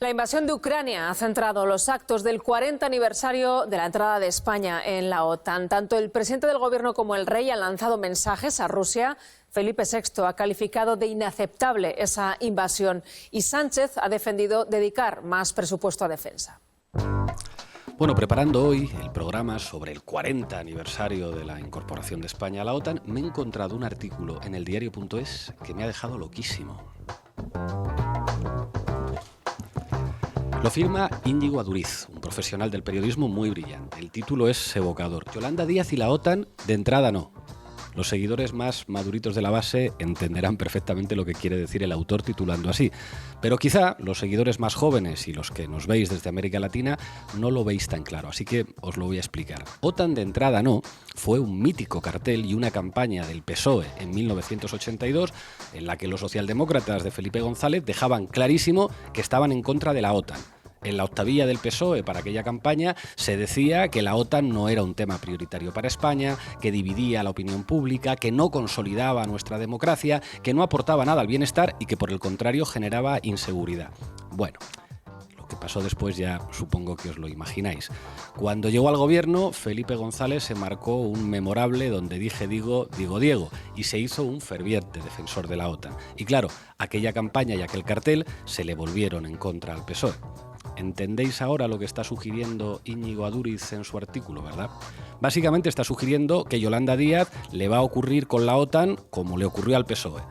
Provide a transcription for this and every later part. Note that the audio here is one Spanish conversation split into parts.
La invasión de Ucrania ha centrado los actos del 40 aniversario de la entrada de España en la OTAN. Tanto el presidente del Gobierno como el rey han lanzado mensajes a Rusia. Felipe VI ha calificado de inaceptable esa invasión y Sánchez ha defendido dedicar más presupuesto a defensa. Bueno, preparando hoy el programa sobre el 40 aniversario de la incorporación de España a la OTAN, me he encontrado un artículo en eldiario.es que me ha dejado loquísimo. Lo firma Íñigo Aduriz, un profesional del periodismo muy brillante. El título es evocador. Yolanda Díaz y la OTAN, de entrada no. Los seguidores más maduritos de la base entenderán perfectamente lo que quiere decir el autor titulando así. Pero quizá los seguidores más jóvenes y los que nos veis desde América Latina no lo veis tan claro, así que os lo voy a explicar. OTAN de entrada no fue un mítico cartel y una campaña del PSOE en 1982 en la que los socialdemócratas de Felipe González dejaban clarísimo que estaban en contra de la OTAN. En la octavilla del PSOE para aquella campaña se decía que la OTAN no era un tema prioritario para España, que dividía la opinión pública, que no consolidaba nuestra democracia, que no aportaba nada al bienestar y que por el contrario generaba inseguridad. Bueno, lo que pasó después ya supongo que os lo imagináis. Cuando llegó al gobierno, Felipe González se marcó un memorable donde dije digo, digo Diego, y se hizo un ferviente defensor de la OTAN. Y claro, aquella campaña y aquel cartel se le volvieron en contra al PSOE. ¿Entendéis ahora lo que está sugiriendo Íñigo Aduriz en su artículo, verdad? Básicamente está sugiriendo que Yolanda Díaz le va a ocurrir con la OTAN como le ocurrió al PSOE.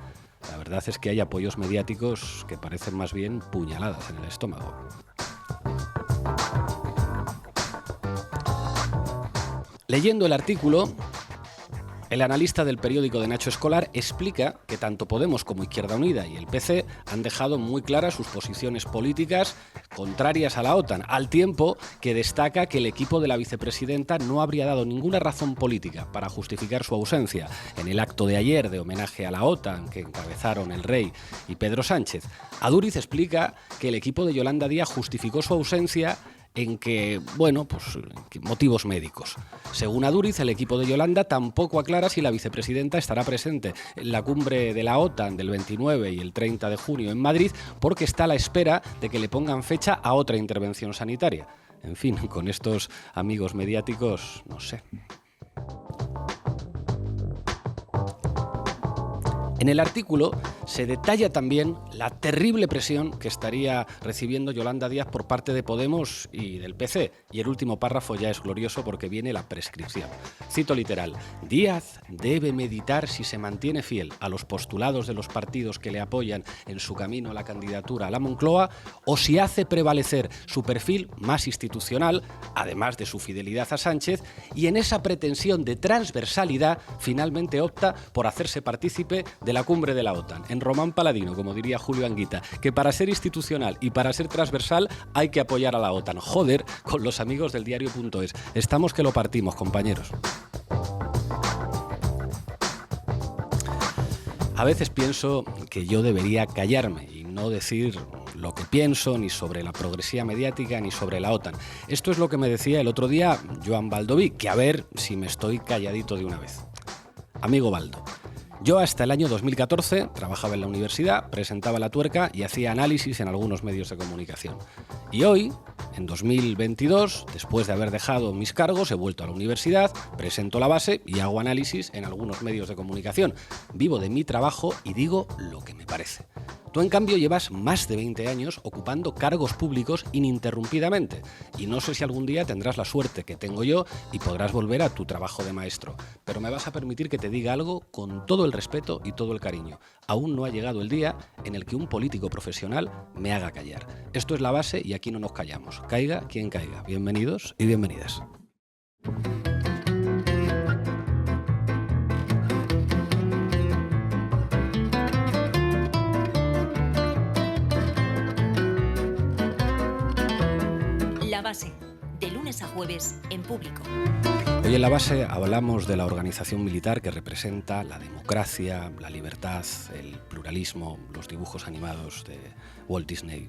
La verdad es que hay apoyos mediáticos que parecen más bien puñaladas en el estómago. Leyendo el artículo, el analista del periódico de Nacho Escolar explica que tanto Podemos como Izquierda Unida y el PC han dejado muy claras sus posiciones políticas contrarias a la OTAN, al tiempo que destaca que el equipo de la vicepresidenta no habría dado ninguna razón política para justificar su ausencia en el acto de ayer de homenaje a la OTAN que encabezaron el rey y Pedro Sánchez. Aduriz explica que el equipo de Yolanda Díaz justificó su ausencia en que, motivos médicos. Según Aduriz, el equipo de Yolanda tampoco aclara si la vicepresidenta estará presente en la cumbre de la OTAN del 29 y el 30 de junio en Madrid porque está a la espera de que le pongan fecha a otra intervención sanitaria. En fin, con estos amigos mediáticos, no sé. En el artículo se detalla también la terrible presión que estaría recibiendo Yolanda Díaz por parte de Podemos y del PC. Y el último párrafo ya es glorioso porque viene la prescripción. Cito literal: Díaz debe meditar si se mantiene fiel a los postulados de los partidos que le apoyan en su camino a la candidatura a la Moncloa o si hace prevalecer su perfil más institucional, además de su fidelidad a Sánchez, y en esa pretensión de transversalidad finalmente opta por hacerse partícipe de la cumbre de la OTAN, en Román Paladino, como diría Julio Anguita, que para ser institucional y para ser transversal hay que apoyar a la OTAN. Joder, con los amigos del diario.es. Estamos que lo partimos, compañeros. A veces pienso que yo debería callarme y no decir lo que pienso ni sobre la progresía mediática ni sobre la OTAN. Esto es lo que me decía el otro día Joan Baldoví, que a ver si me estoy calladito de una vez. Amigo Baldo, yo hasta el año 2014 trabajaba en la universidad, presentaba La Tuerca y hacía análisis en algunos medios de comunicación. Y hoy, en 2022, después de haber dejado mis cargos, he vuelto a la universidad, presento La Base y hago análisis en algunos medios de comunicación. Vivo de mi trabajo y digo lo que me parece. Tú, en cambio, llevas más de 20 años ocupando cargos públicos ininterrumpidamente y no sé si algún día tendrás la suerte que tengo yo y podrás volver a tu trabajo de maestro. Pero me vas a permitir que te diga algo con todo el respeto y todo el cariño. Aún no ha llegado el día en el que un político profesional me haga callar. Esto es La Base y aquí no nos callamos. Caiga quien caiga. Bienvenidos y bienvenidas. La Base, de lunes a jueves en Público. Hoy en La Base hablamos de la organización militar que representa la democracia, la libertad, el pluralismo, los dibujos animados de Walt Disney,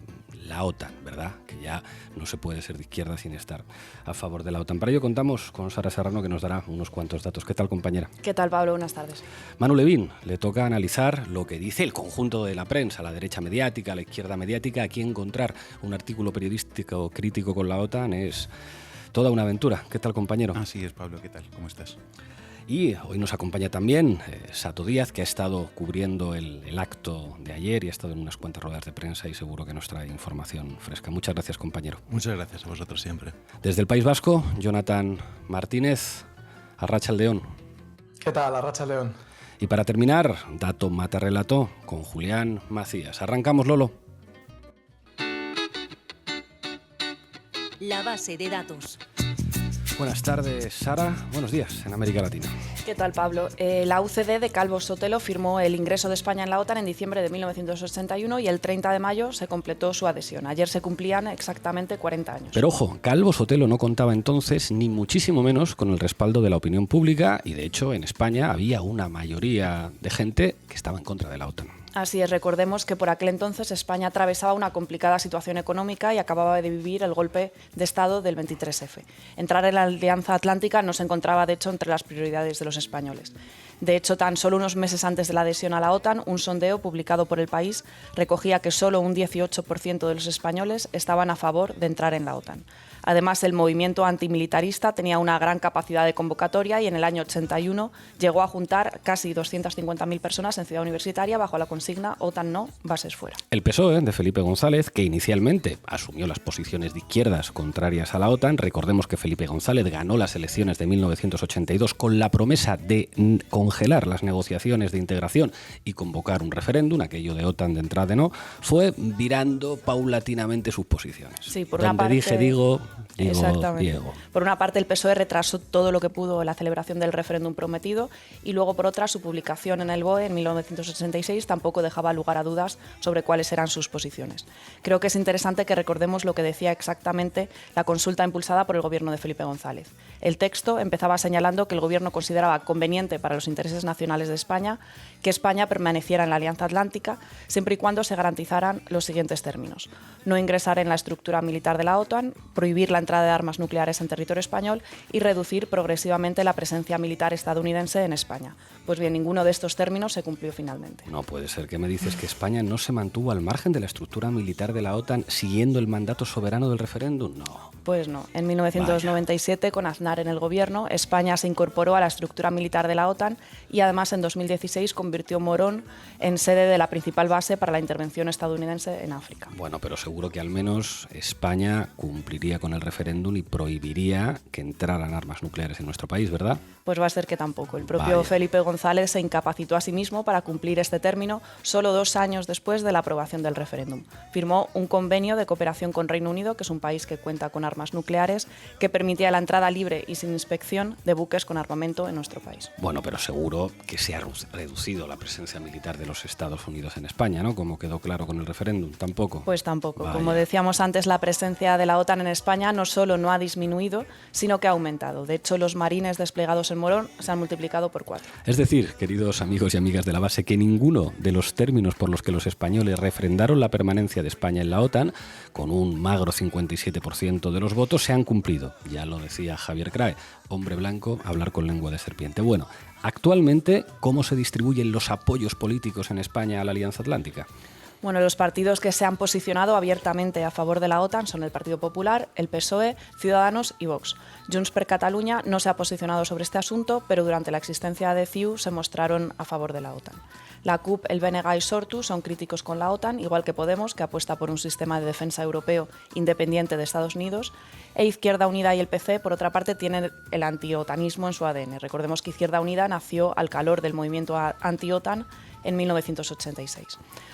la OTAN, ¿verdad? Que ya no se puede ser de izquierda sin estar a favor de la OTAN. Para ello contamos con Sara Serrano, que nos dará unos cuantos datos. ¿Qué tal, compañera? ¿Qué tal, Pablo? Buenas tardes. Manu Levín, le toca analizar lo que dice el conjunto de la prensa, la derecha mediática, la izquierda mediática. Aquí encontrar un artículo periodístico crítico con la OTAN es toda una aventura. ¿Qué tal, compañero? Así es, Pablo. ¿Qué tal? ¿Cómo estás? Y hoy nos acompaña también Sato Díaz, que ha estado cubriendo el acto de ayer y ha estado en unas cuantas ruedas de prensa y seguro que nos trae información fresca. Muchas gracias, compañero. Muchas gracias a vosotros siempre. Desde el País Vasco, Jonathan Martínez, Arratsaldeon. ¿Qué tal, Arratsaldeon? Y para terminar, dato mata relato con Julián Macías. Arrancamos, Lolo. La base de datos. Buenas tardes, Sara. Buenos días en América Latina. ¿Qué tal, Pablo? La UCD de Calvo Sotelo firmó el ingreso de España en la OTAN en diciembre de 1981 y el 30 de mayo se completó su adhesión. Ayer se cumplían exactamente 40 años. Pero ojo, Calvo Sotelo no contaba entonces ni muchísimo menos con el respaldo de la opinión pública y de hecho en España había una mayoría de gente que estaba en contra de la OTAN. Así es, recordemos que por aquel entonces España atravesaba una complicada situación económica y acababa de vivir el golpe de Estado del 23F. Entrar en la Alianza Atlántica no se encontraba, de hecho, entre las prioridades de los españoles. De hecho, tan solo unos meses antes de la adhesión a la OTAN, un sondeo publicado por El País recogía que solo un 18% de los españoles estaban a favor de entrar en la OTAN. Además, el movimiento antimilitarista tenía una gran capacidad de convocatoria y en el año 81 llegó a juntar casi 250.000 personas en Ciudad Universitaria bajo la consigna OTAN no, bases fuera. El PSOE de Felipe González, que inicialmente asumió las posiciones de izquierdas contrarias a la OTAN, recordemos que Felipe González ganó las elecciones de 1982 con la promesa de congelar las negociaciones de integración y convocar un referéndum, aquello de OTAN de entrada no, fue virando paulatinamente sus posiciones. Sí, por Donde una parte, dije digo exactamente. Diego. Por una parte, el PSOE retrasó todo lo que pudo la celebración del referéndum prometido y luego, por otra, su publicación en el BOE en 1986 tampoco dejaba lugar a dudas sobre cuáles eran sus posiciones. Creo que es interesante que recordemos lo que decía exactamente la consulta impulsada por el gobierno de Felipe González. El texto empezaba señalando que el gobierno consideraba conveniente para los intereses nacionales de España que España permaneciera en la Alianza Atlántica siempre y cuando se garantizaran los siguientes términos: no ingresar en la estructura militar de la OTAN, prohibir la entrada de armas nucleares en territorio español y reducir progresivamente la presencia militar estadounidense en España. Pues bien, ninguno de estos términos se cumplió finalmente. No puede ser. ¿Qué me dices? ¿Que España no se mantuvo al margen de la estructura militar de la OTAN siguiendo el mandato soberano del referéndum? No. Pues no. En 1997, con Aznar en el gobierno, España se incorporó a la estructura militar de la OTAN y además en 2016 convirtió Morón en sede de la principal base para la intervención estadounidense en África. Bueno, pero seguro que al menos España cumpliría con el referéndum y prohibiría que entraran armas nucleares en nuestro país, ¿verdad? Pues va a ser que tampoco. El propio Felipe González se incapacitó a sí mismo para cumplir este término solo 2 años después de la aprobación del referéndum. Firmó un convenio de cooperación con Reino Unido, que es un país que cuenta con armas nucleares, que permitía la entrada libre y sin inspección de buques con armamento en nuestro país. Bueno, pero seguro que se ha reducido la presencia militar de los Estados Unidos en España, ¿no? Como quedó claro con el referéndum, ¿tampoco? Pues tampoco. Vaya. Como decíamos antes, la presencia de la OTAN en España no solo no ha disminuido, sino que ha aumentado. De hecho, los marines desplegados en Morón se han multiplicado por 4. Es decir, queridos amigos y amigas de la base, que ninguno de los términos por los que los españoles refrendaron la permanencia de España en la OTAN, con un magro 57% de los votos, se han cumplido. Ya lo decía Javier Crae, hombre blanco, hablar con lengua de serpiente. Bueno, actualmente, ¿cómo se distribuyen los apoyos políticos en España a la Alianza Atlántica? Bueno, los partidos que se han posicionado abiertamente a favor de la OTAN son el Partido Popular, el PSOE, Ciudadanos y Vox. Junts per Catalunya no se ha posicionado sobre este asunto, pero durante la existencia de CiU se mostraron a favor de la OTAN. La CUP, el BNG y Sortu son críticos con la OTAN, igual que Podemos, que apuesta por un sistema de defensa europeo independiente de Estados Unidos, e Izquierda Unida y el PC, por otra parte, tienen el antiotanismo en su ADN. Recordemos que Izquierda Unida nació al calor del movimiento anti-OTAN en 1986.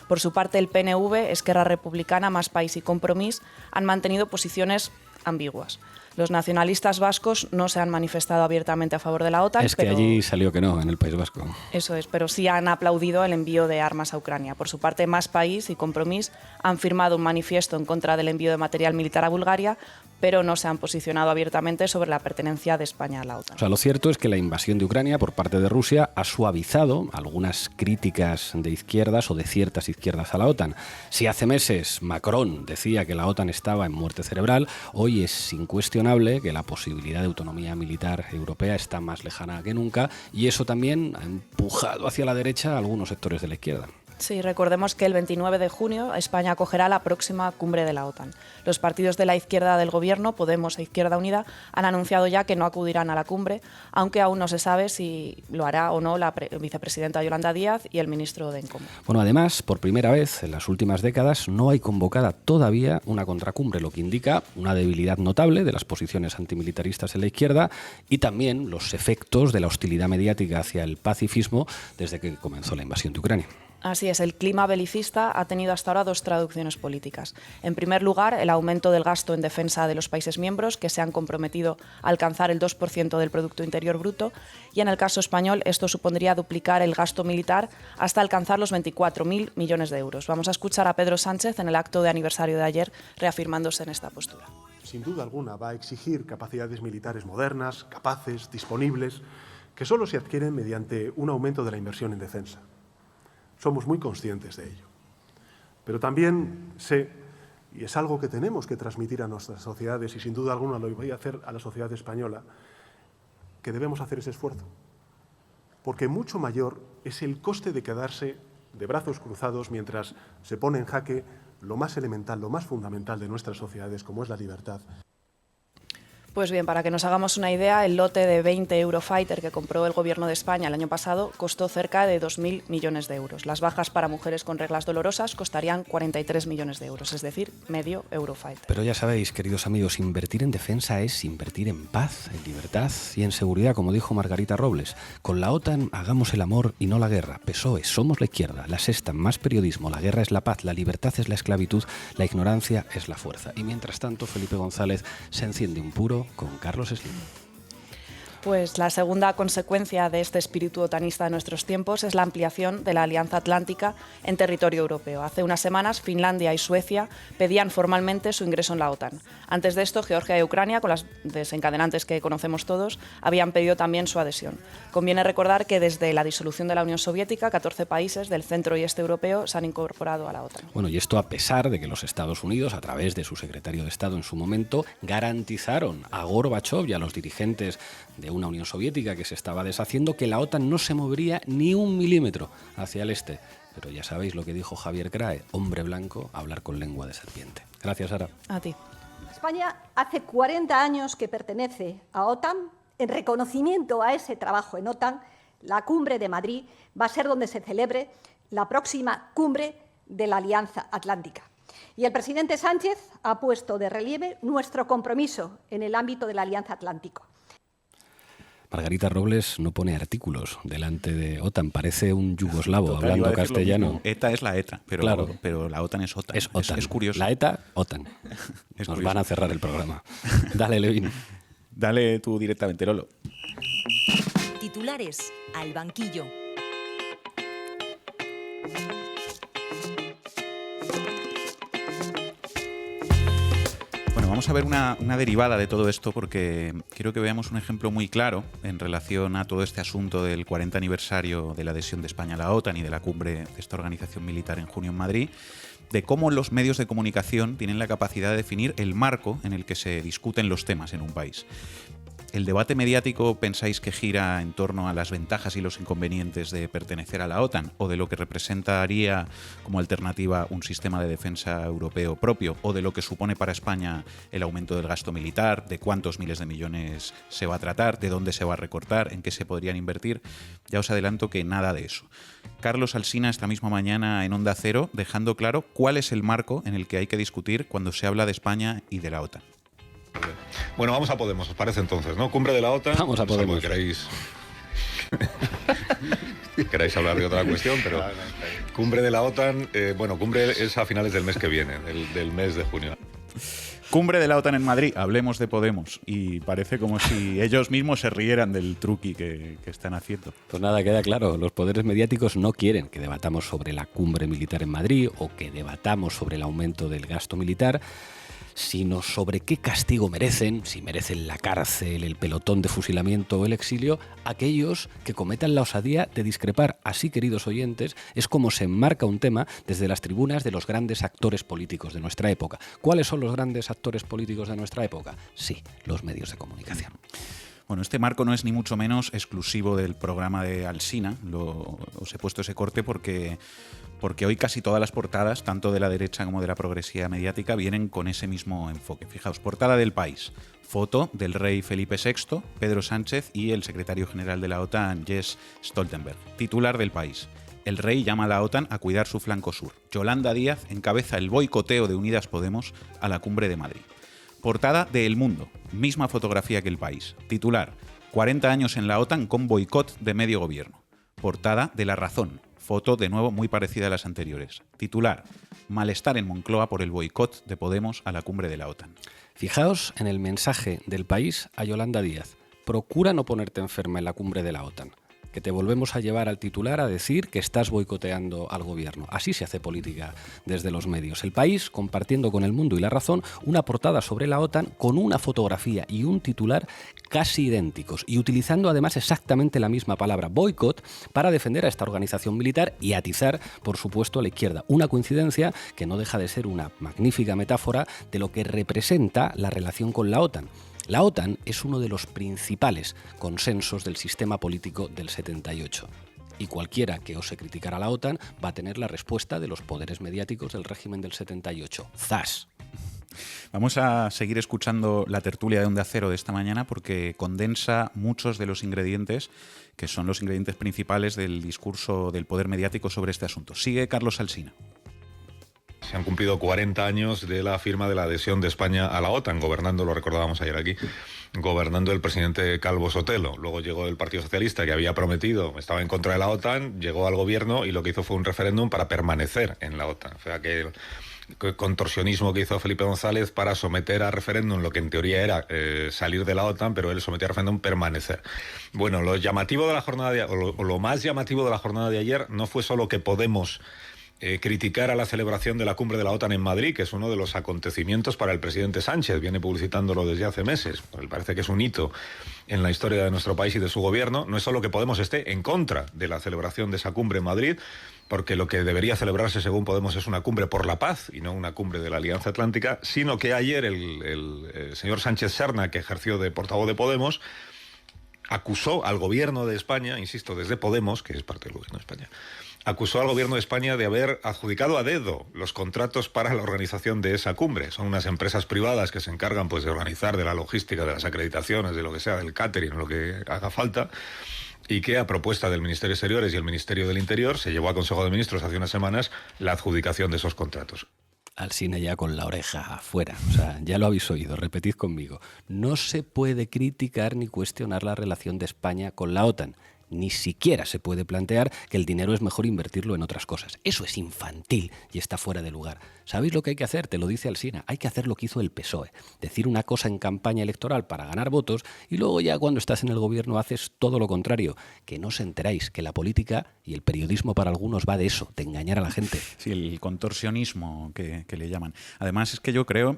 Por su parte, el PNV, Esquerra Republicana, Más País y Compromís han mantenido posiciones ambiguas. Los nacionalistas vascos no se han manifestado abiertamente a favor de la OTAN. Es que allí salió que no, en el País Vasco. Eso es, pero sí han aplaudido el envío de armas a Ucrania. Por su parte, Más País y Compromís han firmado un manifiesto en contra del envío de material militar a Bulgaria, pero no se han posicionado abiertamente sobre la pertenencia de España a la OTAN. O sea, lo cierto es que la invasión de Ucrania por parte de Rusia ha suavizado algunas críticas de izquierdas o de ciertas izquierdas a la OTAN. Si hace meses Macron decía que la OTAN estaba en muerte cerebral, hoy es incuestionable que la posibilidad de autonomía militar europea está más lejana que nunca, y eso también ha empujado hacia la derecha a algunos sectores de la izquierda. Sí, recordemos que el 29 de junio España acogerá la próxima cumbre de la OTAN. Los partidos de la izquierda del Gobierno, Podemos e Izquierda Unida, han anunciado ya que no acudirán a la cumbre, aunque aún no se sabe si lo hará o no la vicepresidenta Yolanda Díaz y el ministro Denkomo. Bueno, además, por primera vez en las últimas décadas no hay convocada todavía una contracumbre, lo que indica una debilidad notable de las posiciones antimilitaristas en la izquierda y también los efectos de la hostilidad mediática hacia el pacifismo desde que comenzó la invasión de Ucrania. Así es, el clima belicista ha tenido hasta ahora dos traducciones políticas. En primer lugar, el aumento del gasto en defensa de los países miembros, que se han comprometido a alcanzar el 2% del Producto Interior Bruto, y en el caso español esto supondría duplicar el gasto militar hasta alcanzar los 24.000 millones de euros. Vamos a escuchar a Pedro Sánchez en el acto de aniversario de ayer, reafirmándose en esta postura. Sin duda alguna va a exigir capacidades militares modernas, capaces, disponibles, que solo se adquieren mediante un aumento de la inversión en defensa. Somos muy conscientes de ello. Pero también sé, y es algo que tenemos que transmitir a nuestras sociedades, y sin duda alguna lo voy a hacer a la sociedad española, que debemos hacer ese esfuerzo. Porque mucho mayor es el coste de quedarse de brazos cruzados mientras se pone en jaque lo más elemental, lo más fundamental de nuestras sociedades, como es la libertad. Pues bien, para que nos hagamos una idea, el lote de 20 Eurofighter que compró el Gobierno de España el año pasado costó cerca de 2.000 millones de euros. Las bajas para mujeres con reglas dolorosas costarían 43 millones de euros, es decir, medio Eurofighter. Pero ya sabéis, queridos amigos, invertir en defensa es invertir en paz, en libertad y en seguridad, como dijo Margarita Robles. Con la OTAN hagamos el amor y no la guerra. PSOE, somos la izquierda. La Sexta, más periodismo. La guerra es la paz, la libertad es la esclavitud, la ignorancia es la fuerza. Y mientras tanto, Felipe González se enciende un puro con Carlos Slim. Pues la segunda consecuencia de este espíritu otanista de nuestros tiempos es la ampliación de la Alianza Atlántica en territorio europeo. Hace unas semanas, Finlandia y Suecia pedían formalmente su ingreso en la OTAN. Antes de esto, Georgia y Ucrania, con las desencadenantes que conocemos todos, habían pedido también su adhesión. Conviene recordar que desde la disolución de la Unión Soviética, 14 países del centro y este europeo se han incorporado a la OTAN. Bueno, y esto a pesar de que los Estados Unidos, a través de su secretario de Estado en su momento, garantizaron a Gorbachov y a los dirigentes de una Unión Soviética que se estaba deshaciendo que la OTAN no se movería ni un milímetro hacia el este. Pero ya sabéis lo que dijo Javier Crae, hombre blanco, hablar con lengua de serpiente. Gracias, Sara. A ti. España hace 40 años que pertenece a OTAN. En reconocimiento a ese trabajo en OTAN, la cumbre de Madrid va a ser donde se celebre la próxima cumbre de la Alianza Atlántica. Y el presidente Sánchez ha puesto de relieve nuestro compromiso en el ámbito de la Alianza Atlántica. Margarita Robles no pone artículos delante de OTAN, parece un yugoslavo hablando castellano. ETA es la ETA, pero, claro, pero la OTAN es OTAN. Es OTAN. Es curioso. La ETA, OTAN. Es Nos curioso. van a cerrar el programa. Dale, Levin. Dale tú directamente, Lolo. Titulares al banquillo. Bueno, vamos a ver una derivada de todo esto porque quiero que veamos un ejemplo muy claro en relación a todo este asunto del 40 aniversario de la adhesión de España a la OTAN y de la cumbre de esta organización militar en junio en Madrid, de cómo los medios de comunicación tienen la capacidad de definir el marco en el que se discuten los temas en un país. ¿El debate mediático pensáis que gira en torno a las ventajas y los inconvenientes de pertenecer a la OTAN o de lo que representaría como alternativa un sistema de defensa europeo propio o de lo que supone para España el aumento del gasto militar, de cuántos miles de millones se va a tratar, de dónde se va a recortar, en qué se podrían invertir? Ya os adelanto que nada de eso. Carlos Alsina esta misma mañana en Onda Cero dejando claro cuál es el marco en el que hay que discutir cuando se habla de España y de la OTAN. Bueno, vamos a Podemos, ¿os parece entonces, no? Cumbre de la OTAN. Vamos a Podemos. Queráis hablar de otra cuestión, pero cumbre de la OTAN, bueno, cumbre es a finales del mes que viene, del mes de junio. Cumbre de la OTAN en Madrid, hablemos de Podemos. Y parece como si ellos mismos se rieran del truqui que están haciendo. Pues nada, queda claro, los poderes mediáticos no quieren que debatamos sobre la cumbre militar en Madrid o que debatamos sobre el aumento del gasto militar, sino sobre qué castigo merecen, si merecen la cárcel, el pelotón de fusilamiento o el exilio, aquellos que cometan la osadía de discrepar. Así, queridos oyentes, es como se enmarca un tema desde las tribunas de los grandes actores políticos de nuestra época. ¿Cuáles son los grandes actores políticos de nuestra época? Sí, los medios de comunicación. Bueno, este marco no es ni mucho menos exclusivo del programa de Alsina. Os he puesto ese corte porque hoy casi todas las portadas, tanto de la derecha como de la progresía mediática, vienen con ese mismo enfoque. Fijaos, portada del País. Foto del rey Felipe VI, Pedro Sánchez y el secretario general de la OTAN, Jens Stoltenberg. Titular del País. El rey llama a la OTAN a cuidar su flanco sur. Yolanda Díaz encabeza el boicoteo de Unidas Podemos a la cumbre de Madrid. Portada de El Mundo. Misma fotografía que El País. Titular. 40 años en la OTAN con boicot de medio gobierno. Portada de La Razón. Foto, de nuevo, muy parecida a las anteriores. Titular. Malestar en Moncloa por el boicot de Podemos a la cumbre de la OTAN. Fijaos en el mensaje del País a Yolanda Díaz. Procura no ponerte enferma en la cumbre de la OTAN, que te volvemos a llevar al titular a decir que estás boicoteando al gobierno. Así se hace política desde los medios. El País, compartiendo con El Mundo y La Razón, una portada sobre la OTAN con una fotografía y un titular casi idénticos y utilizando además exactamente la misma palabra, boicot, para defender a esta organización militar y atizar, por supuesto, a la izquierda. Una coincidencia que no deja de ser una magnífica metáfora de lo que representa la relación con la OTAN. La OTAN es uno de los principales consensos del sistema político del 78. Y cualquiera que ose criticar a la OTAN va a tener la respuesta de los poderes mediáticos del régimen del 78. ¡Zas! Vamos a seguir escuchando la tertulia de Onda Cero de esta mañana porque condensa muchos de los ingredientes que son los ingredientes principales del discurso del poder mediático sobre este asunto. Sigue Carlos Alsina. Se han cumplido 40 años de la firma de la adhesión de España a la OTAN, gobernando, lo recordábamos ayer aquí, gobernando el presidente Calvo Sotelo. Luego llegó el Partido Socialista, que había prometido, estaba en contra de la OTAN, llegó al gobierno y lo que hizo fue un referéndum para permanecer en la OTAN. O sea, que el contorsionismo que hizo Felipe González para someter a referéndum lo que en teoría era salir de la OTAN, pero él sometió a referéndum permanecer. Bueno, lo llamativo de la jornada o lo más llamativo de la jornada de ayer no fue solo que Podemos criticar a la celebración de la cumbre de la OTAN en Madrid, que es uno de los acontecimientos para el presidente Sánchez, viene publicitándolo desde hace meses, me parece que es un hito en la historia de nuestro país y de su gobierno. No es solo que Podemos esté en contra de la celebración de esa cumbre en Madrid, porque lo que debería celebrarse según Podemos es una cumbre por la paz y no una cumbre de la Alianza Atlántica, sino que ayer el señor Sánchez Serna, que ejerció de portavoz de Podemos, acusó al gobierno de España, insisto, desde Podemos, que es parte del gobierno de España, acusó al gobierno de España de haber adjudicado a dedo los contratos para la organización de esa cumbre. Son unas empresas privadas que se encargan pues de organizar, de la logística, de las acreditaciones, de lo que sea, del catering, lo que haga falta, y que a propuesta del Ministerio de Exteriores y el Ministerio del Interior se llevó a Consejo de Ministros hace unas semanas la adjudicación de esos contratos. Alsina ya con la oreja afuera, o sea, ya lo habéis oído, repetid conmigo. No se puede criticar ni cuestionar la relación de España con la OTAN. Ni siquiera se puede plantear que el dinero es mejor invertirlo en otras cosas. Eso es infantil y está fuera de lugar. ¿Sabéis lo que hay que hacer? Te lo dice Alsina. Hay que hacer lo que hizo el PSOE. Decir una cosa en campaña electoral para ganar votos y luego ya cuando estás en el gobierno haces todo lo contrario. Que no os enteráis que la política y el periodismo para algunos va de eso, de engañar a la gente. Sí, el contorsionismo que le llaman. Además es que yo creo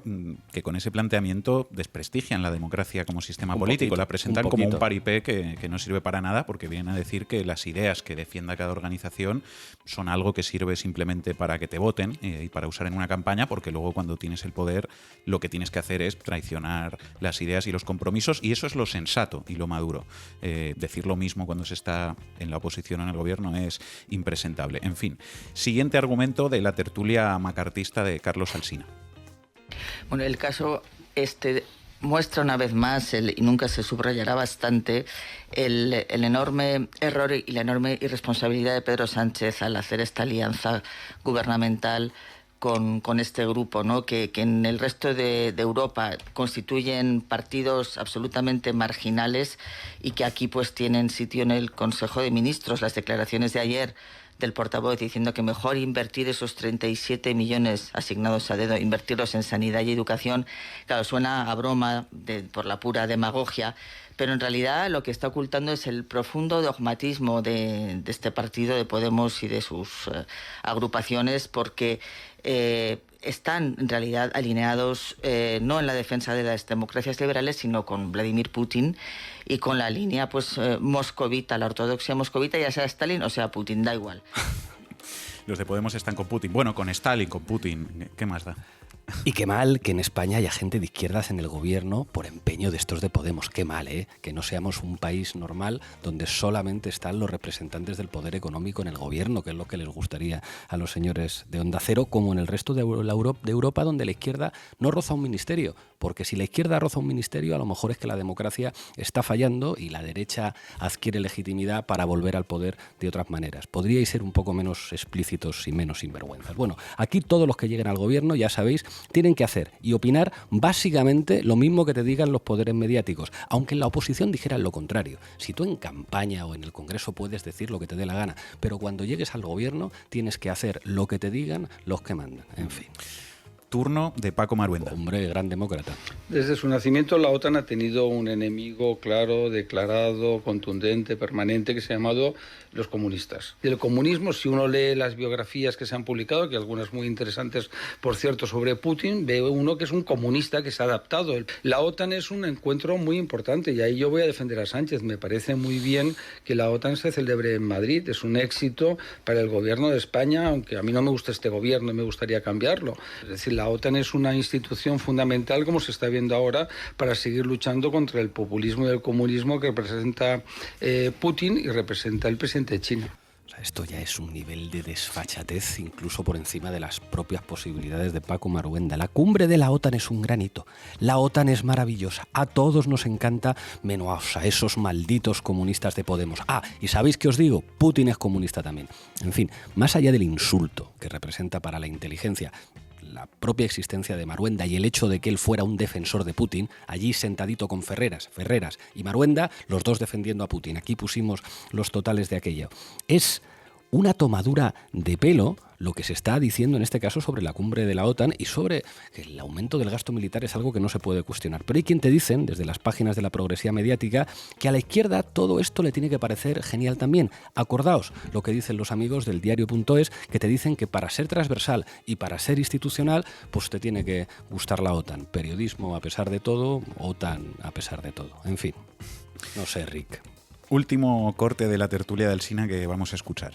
que con ese planteamiento desprestigian la democracia como sistema político. La presentan como un paripé que no sirve para nada porque viene a decir que las ideas que defienda cada organización son algo que sirve simplemente para que te voten y para usar en una campaña, porque luego cuando tienes el poder lo que tienes que hacer es traicionar las ideas y los compromisos, y eso es lo sensato y lo maduro. Decir lo mismo cuando se está en la oposición o en el gobierno es impresentable. En fin, siguiente argumento de la tertulia macartista de Carlos Alsina. Bueno, el caso muestra una vez más, y nunca se subrayará bastante, el enorme error y la enorme irresponsabilidad de Pedro Sánchez al hacer esta alianza gubernamental con este grupo, ¿no? Que en el resto de Europa constituyen partidos absolutamente marginales y que aquí pues tienen sitio en el Consejo de Ministros. Las declaraciones de ayer del portavoz diciendo que mejor invertir esos 37 millones asignados a dedo, invertirlos en sanidad y educación, claro, suena a broma por la pura demagogia, pero en realidad lo que está ocultando es el profundo dogmatismo de este partido, de Podemos y de sus agrupaciones, porque están en realidad alineados no en la defensa de las democracias liberales, sino con Vladimir Putin y con la línea moscovita, la ortodoxia moscovita, ya sea Stalin o sea Putin, da igual. Los de Podemos están con Putin. Bueno, con Stalin, con Putin, ¿qué más da? Y qué mal que en España haya gente de izquierdas en el gobierno por empeño de estos de Podemos. Qué mal, que no seamos un país normal donde solamente están los representantes del poder económico en el gobierno, que es lo que les gustaría a los señores de Onda Cero, como en el resto de Europa, donde la izquierda no roza un ministerio. Porque si la izquierda roza un ministerio, a lo mejor es que la democracia está fallando y la derecha adquiere legitimidad para volver al poder de otras maneras. Podríais ser un poco menos explícitos y menos sinvergüenzas. Bueno, aquí todos los que lleguen al gobierno, ya sabéis, tienen que hacer y opinar básicamente lo mismo que te digan los poderes mediáticos, aunque en la oposición dijeran lo contrario. Si tú en campaña o en el Congreso puedes decir lo que te dé la gana, pero cuando llegues al gobierno tienes que hacer lo que te digan los que mandan. En fin. Turno de Paco Maruenda. Hombre, gran demócrata. Desde su nacimiento la OTAN ha tenido un enemigo claro, declarado, contundente, permanente, que se ha llamado los comunistas. Y el comunismo, si uno lee las biografías que se han publicado, que algunas muy interesantes, por cierto, sobre Putin, ve uno que es un comunista que se ha adaptado. La OTAN es un encuentro muy importante y ahí yo voy a defender a Sánchez. Me parece muy bien que la OTAN se celebre en Madrid. Es un éxito para el gobierno de España, aunque a mí no me gusta este gobierno y me gustaría cambiarlo. Es decir, la OTAN es una institución fundamental, como se está viendo ahora, para seguir luchando contra el populismo y el comunismo que representa Putin y representa el presidente de China. Esto ya es un nivel de desfachatez incluso por encima de las propias posibilidades de Paco Maruenda. La cumbre de la OTAN es un gran hito. La OTAN es maravillosa. A todos nos encanta, menos a esos malditos comunistas de Podemos. Y ¿sabéis qué os digo? Putin es comunista también. En fin, más allá del insulto que representa para la inteligencia la propia existencia de Maruenda y el hecho de que él fuera un defensor de Putin, allí sentadito con Ferreras y Maruenda, los dos defendiendo a Putin. Aquí pusimos los totales de aquello. Es una tomadura de pelo lo que se está diciendo en este caso sobre la cumbre de la OTAN y sobre que el aumento del gasto militar es algo que no se puede cuestionar. Pero hay quien te dicen, desde las páginas de la progresía mediática, que a la izquierda todo esto le tiene que parecer genial también. Acordaos lo que dicen los amigos del diario.es, que te dicen que para ser transversal y para ser institucional, pues te tiene que gustar la OTAN. Periodismo a pesar de todo, OTAN a pesar de todo. En fin, no sé, Rick. Último corte de la tertulia del SINA que vamos a escuchar.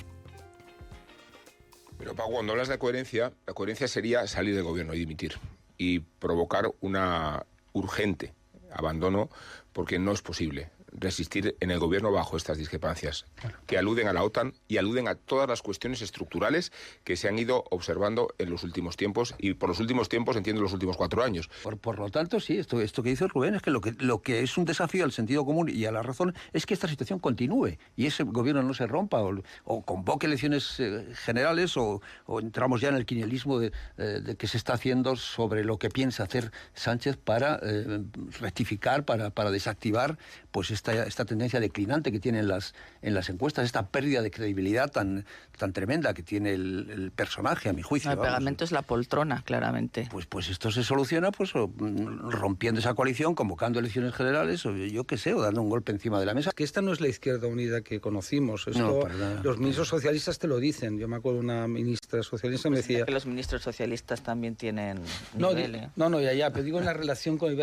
Pero, Pau, cuando hablas de coherencia, la coherencia sería salir del gobierno y dimitir y provocar una urgente abandono, porque no es posible resistir en el gobierno bajo estas discrepancias que aluden a la OTAN y aluden a todas las cuestiones estructurales que se han ido observando en los últimos tiempos, y por los últimos tiempos entiendo los últimos 4 años. Por lo tanto, sí, esto que dice Rubén es que lo que es un desafío al sentido común y a la razón es que esta situación continúe y ese gobierno no se rompa o convoque elecciones generales o entramos ya en el quinielismo de que se está haciendo sobre lo que piensa hacer Sánchez para rectificar, para desactivar pues esta tendencia declinante que tiene en las encuestas, esta pérdida de credibilidad tan tremenda que tiene el personaje, a mi juicio. El pegamento es la poltrona, claramente. Pues esto se soluciona rompiendo esa coalición, convocando elecciones generales, o yo qué sé, o dando un golpe encima de la mesa. Que esta no es la izquierda unida que conocimos. Esto, no, para nada. Los ministros socialistas te lo dicen. Yo me acuerdo de una ministra socialista me decía... Que los ministros socialistas también tienen nivel, pero digo en la relación con,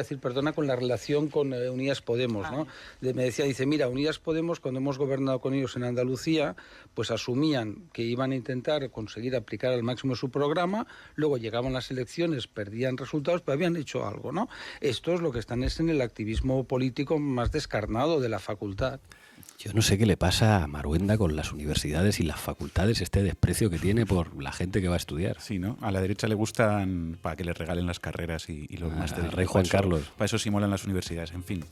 con la relación con Unidas Podemos, ¿no? Me decía, mira, Unidas Podemos, cuando hemos gobernado con ellos en Andalucía, pues asumían que iban a intentar conseguir aplicar al máximo su programa, luego llegaban las elecciones, perdían resultados, pero habían hecho algo, ¿no? Esto es lo que están en el activismo político más descarnado de la facultad. Yo no sé qué le pasa a Maruenda con las universidades y las facultades, este desprecio que tiene por la gente que va a estudiar. Sí, ¿no? A la derecha le gustan para que le regalen las carreras y los másteres. Rey Juan Carlos. Para eso sí molan las universidades. En fin,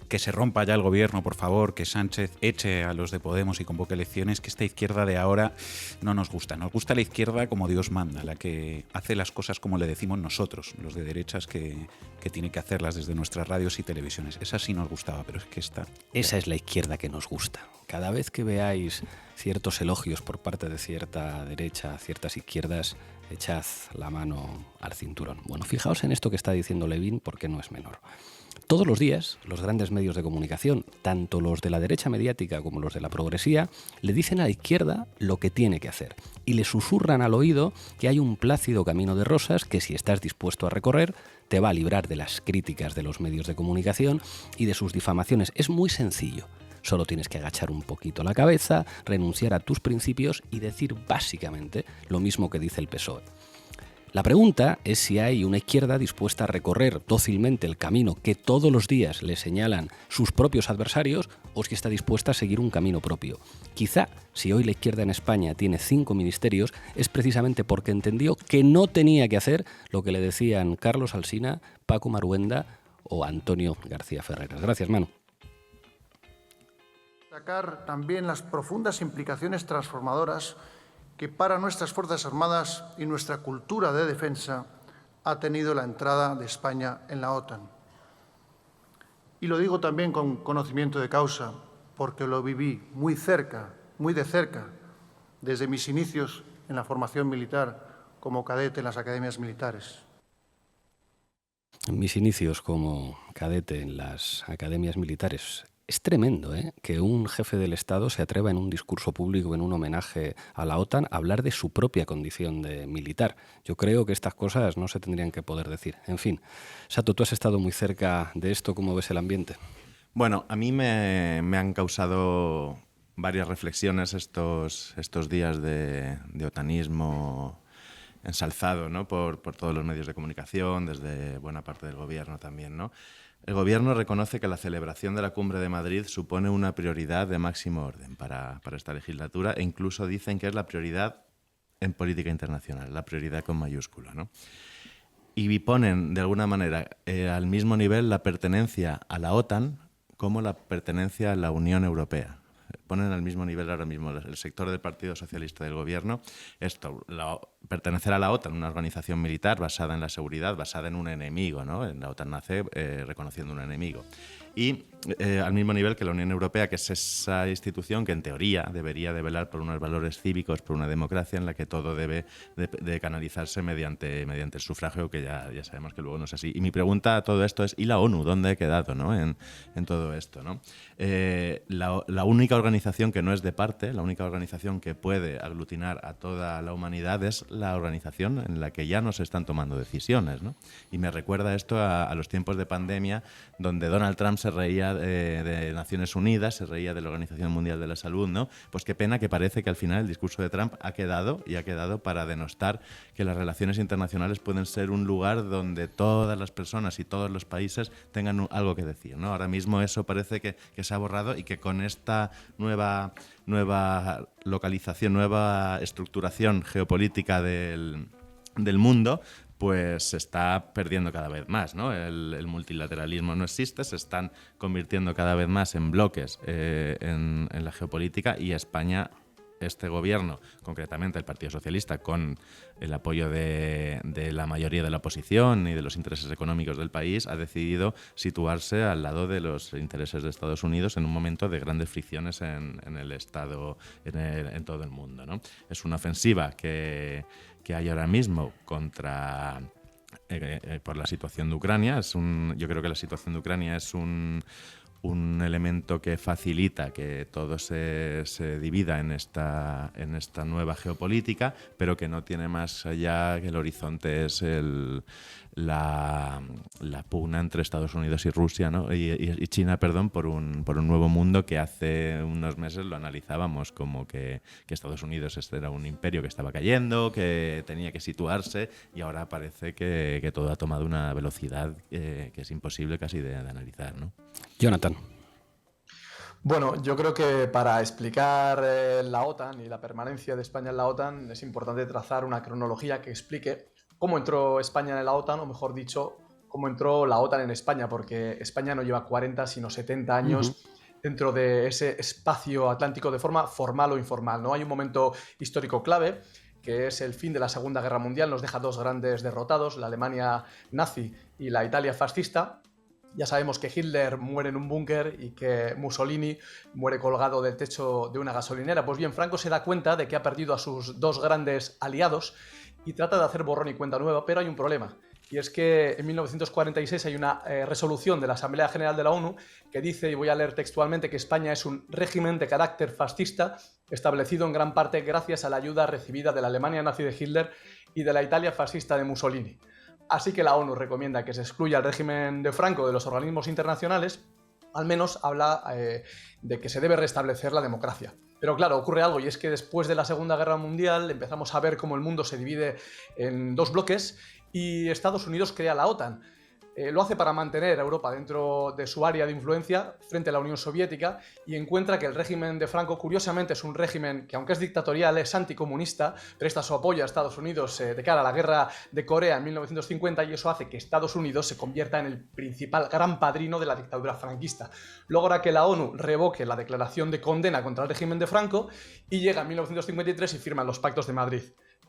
que se rompa ya el gobierno, por favor, que Sánchez eche a los de Podemos y convoque elecciones, que esta izquierda de ahora no nos gusta. Nos gusta la izquierda como Dios manda, la que hace las cosas como le decimos nosotros, los de derechas que tiene que hacerlas desde nuestras radios y televisiones. Esa sí nos gustaba, pero es que esta... Esa es la izquierda que nos gusta. gusta. Cada vez que veáis ciertos elogios por parte de cierta derecha, ciertas izquierdas, echad la mano al cinturón. Bueno, fijaos en esto que está diciendo Levin, porque no es menor. Todos los días, los grandes medios de comunicación, tanto los de la derecha mediática como los de la progresía, le dicen a la izquierda lo que tiene que hacer y le susurran al oído que hay un plácido camino de rosas que, si estás dispuesto a recorrer, te va a librar de las críticas de los medios de comunicación y de sus difamaciones. Es muy sencillo. Solo tienes que agachar un poquito la cabeza, renunciar a tus principios y decir básicamente lo mismo que dice el PSOE. La pregunta es si hay una izquierda dispuesta a recorrer dócilmente el camino que todos los días le señalan sus propios adversarios, o si está dispuesta a seguir un camino propio. Quizá, si hoy la izquierda en España tiene 5 ministerios, es precisamente porque entendió que no tenía que hacer lo que le decían Carlos Alsina, Paco Maruenda o Antonio García Ferreras. Gracias, Manu. Destacar también las profundas implicaciones transformadoras que para nuestras Fuerzas Armadas y nuestra cultura de defensa ha tenido la entrada de España en la OTAN. Y lo digo también con conocimiento de causa, porque lo viví muy de cerca, desde mis inicios en la formación militar como cadete en las academias militares. Mis inicios como cadete en las academias militares. Es tremendo, que un jefe del Estado se atreva en un discurso público, en un homenaje a la OTAN, a hablar de su propia condición de militar. Yo creo que estas cosas no se tendrían que poder decir. En fin, Sato, tú has estado muy cerca de esto. ¿Cómo ves el ambiente? Bueno, a mí me han causado varias reflexiones estos días de otanismo ensalzado, ¿no? por todos los medios de comunicación, desde buena parte del gobierno también, ¿no? El Gobierno reconoce que la celebración de la Cumbre de Madrid supone una prioridad de máximo orden para esta legislatura, e incluso dicen que es la prioridad en política internacional, la prioridad con mayúscula, ¿no? Y ponen, de alguna manera, al mismo nivel la pertenencia a la OTAN como la pertenencia a la Unión Europea. Ponen al mismo nivel ahora mismo el sector del Partido Socialista del Gobierno pertenecer a la OTAN, una organización militar basada en la seguridad, basada en un enemigo, ¿no? La OTAN nace reconociendo un enemigo. Y al mismo nivel que la Unión Europea, que es esa institución que en teoría debería de velar por unos valores cívicos, por una democracia en la que todo debe de canalizarse mediante el sufragio, que ya sabemos que luego no es así. Y mi pregunta a todo esto es, ¿y la ONU? ¿Dónde ha quedado, ¿no? en todo esto, ¿no? La única organización que no es de parte, la única organización que puede aglutinar a toda la humanidad es la organización en la que ya no se están tomando decisiones, ¿no? Y me recuerda esto a los tiempos de pandemia, donde Donald Trump se reía de Naciones Unidas, se reía de la Organización Mundial de la Salud, ¿no? Pues qué pena que parece que al final el discurso de Trump ha quedado para denostar que las relaciones internacionales pueden ser un lugar donde todas las personas y todos los países tengan algo que decir, ¿no? Ahora mismo eso parece que se ha borrado, y que con esta nueva localización, nueva estructuración geopolítica del mundo, pues se está perdiendo cada vez más, ¿no? El multilateralismo no existe, se están convirtiendo cada vez más en bloques en la geopolítica, y España, este gobierno, concretamente el Partido Socialista, con el apoyo de la mayoría de la oposición y de los intereses económicos del país, ha decidido situarse al lado de los intereses de Estados Unidos en un momento de grandes fricciones en el Estado, en todo el mundo, ¿no? Es una ofensiva que hay ahora mismo por la situación de Ucrania. Yo creo que la situación de Ucrania es un elemento que facilita que todo se divida en esta nueva geopolítica, pero que no tiene más allá que el horizonte es la pugna entre Estados Unidos y Rusia, ¿no? y China, perdón, por un nuevo mundo que hace unos meses lo analizábamos como que Estados Unidos era un imperio que estaba cayendo, que tenía que situarse, y ahora parece que todo ha tomado una velocidad que es imposible casi de analizar, ¿no? Jonathan. Bueno, yo creo que para explicar la OTAN y la permanencia de España en la OTAN es importante trazar una cronología que explique cómo entró España en la OTAN, o mejor dicho, cómo entró la OTAN en España, porque España no lleva 40, sino 70 años dentro de ese espacio atlántico de forma formal o informal, ¿no? Hay un momento histórico clave, que es el fin de la Segunda Guerra Mundial, nos deja dos grandes derrotados, la Alemania nazi y la Italia fascista, Ya sabemos que Hitler muere en un búnker y que Mussolini muere colgado del techo de una gasolinera. Pues bien, Franco se da cuenta de que ha perdido a sus dos grandes aliados y trata de hacer borrón y cuenta nueva, pero hay un problema. Y es que en 1946 hay una resolución de la Asamblea General de la ONU que dice, y voy a leer textualmente, que España es un régimen de carácter fascista establecido en gran parte gracias a la ayuda recibida de la Alemania nazi de Hitler y de la Italia fascista de Mussolini. Así que la ONU recomienda que se excluya el régimen de Franco de los organismos internacionales. Al menos habla de que se debe restablecer la democracia. Pero claro, ocurre algo, y es que después de la Segunda Guerra Mundial empezamos a ver cómo el mundo se divide en dos bloques y Estados Unidos crea la OTAN. Lo hace para mantener a Europa dentro de su área de influencia frente a la Unión Soviética y encuentra que el régimen de Franco, curiosamente, es un régimen que, aunque es dictatorial, es anticomunista, presta su apoyo a Estados Unidos de cara a la guerra de Corea en 1950 y eso hace que Estados Unidos se convierta en el principal gran padrino de la dictadura franquista. Logra que la ONU revoque la declaración de condena contra el régimen de Franco y llega en 1953 y firman los Pactos de Madrid.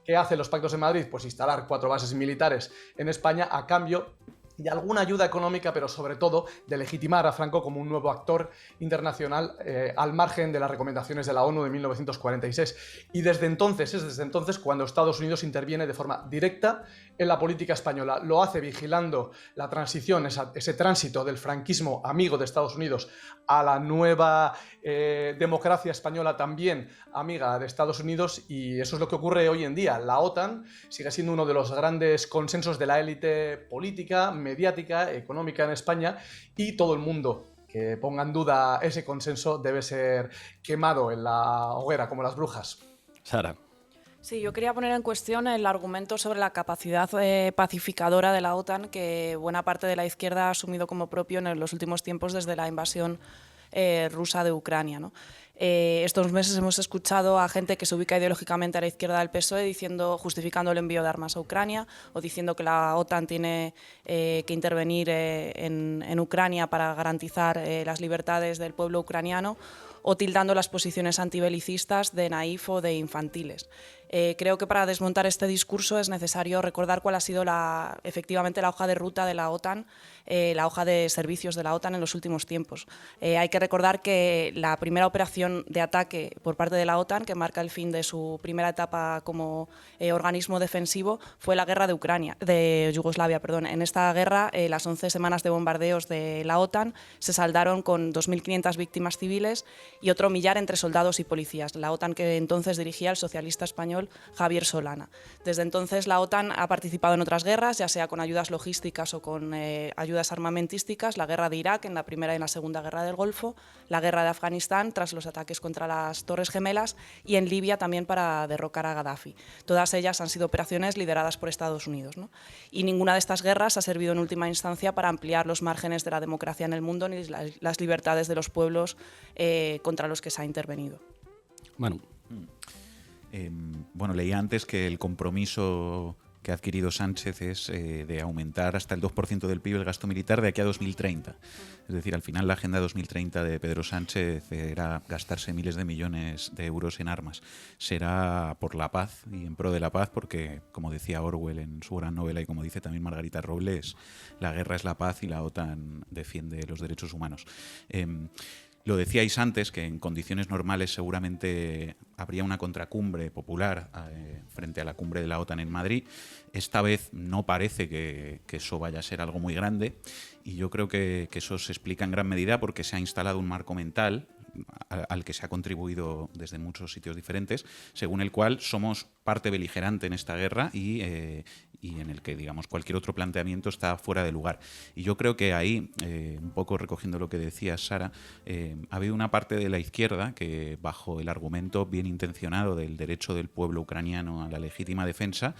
¿Qué hacen los Pactos de Madrid? Pues instalar 4 bases militares en España a cambio de alguna ayuda económica, pero sobre todo de legitimar a Franco como un nuevo actor internacional al margen de las recomendaciones de la ONU de 1946. Y desde entonces cuando Estados Unidos interviene de forma directa en la política española. Lo hace vigilando la transición, ese tránsito del franquismo amigo de Estados Unidos a la nueva democracia española también amiga de Estados Unidos, y eso es lo que ocurre hoy en día. La OTAN sigue siendo uno de los grandes consensos de la élite política, mediática, económica en España, y todo el mundo que ponga en duda ese consenso debe ser quemado en la hoguera como las brujas. Sara. Sí, yo quería poner en cuestión el argumento sobre la capacidad pacificadora de la OTAN que buena parte de la izquierda ha asumido como propio en los últimos tiempos desde la invasión rusa de Ucrania, ¿no? Estos meses hemos escuchado a gente que se ubica ideológicamente a la izquierda del PSOE justificando el envío de armas a Ucrania o diciendo que la OTAN tiene que intervenir en Ucrania para garantizar las libertades del pueblo ucraniano, o tildando las posiciones antibelicistas de naif o de infantiles. Creo que para desmontar este discurso es necesario recordar cuál ha sido efectivamente la hoja de ruta de la OTAN, la hoja de servicios de la OTAN en los últimos tiempos. Hay que recordar que la primera operación de ataque por parte de la OTAN, que marca el fin de su primera etapa como organismo defensivo, fue la guerra de Yugoslavia. En esta guerra, las 11 semanas de bombardeos de la OTAN se saldaron con 2.500 víctimas civiles y otro millar entre soldados y policías. La OTAN que entonces dirigía el socialista español Javier Solana. Desde entonces la OTAN ha participado en otras guerras, ya sea con ayudas logísticas o con ayudas armamentísticas, la guerra de Irak en la Primera y en la Segunda Guerra del Golfo, la guerra de Afganistán tras los ataques contra las Torres Gemelas y en Libia también para derrocar a Gaddafi. Todas ellas han sido operaciones lideradas por Estados Unidos, ¿no? Y ninguna de estas guerras ha servido en última instancia para ampliar los márgenes de la democracia en el mundo ni las libertades de los pueblos contra los que se ha intervenido. Manu. Bueno, leía antes que el compromiso que ha adquirido Sánchez es de aumentar hasta el 2% del PIB el gasto militar de aquí a 2030. Es decir, al final la Agenda 2030 de Pedro Sánchez era gastarse miles de millones de euros en armas. Será por la paz y en pro de la paz porque, como decía Orwell en su gran novela y como dice también Margarita Robles, la guerra es la paz y la OTAN defiende los derechos humanos. Lo decíais antes, que en condiciones normales seguramente habría una contracumbre popular frente a la cumbre de la OTAN en Madrid. Esta vez no parece que eso vaya a ser algo muy grande y yo creo que eso se explica en gran medida porque se ha instalado un marco mental al que se ha contribuido desde muchos sitios diferentes, según el cual somos parte beligerante en esta guerra y en el que, digamos, cualquier otro planteamiento está fuera de lugar. Y yo creo que ahí, un poco recogiendo lo que decía Sara, ha habido una parte de la izquierda que, bajo el argumento bien intencionado del derecho del pueblo ucraniano a la legítima defensa,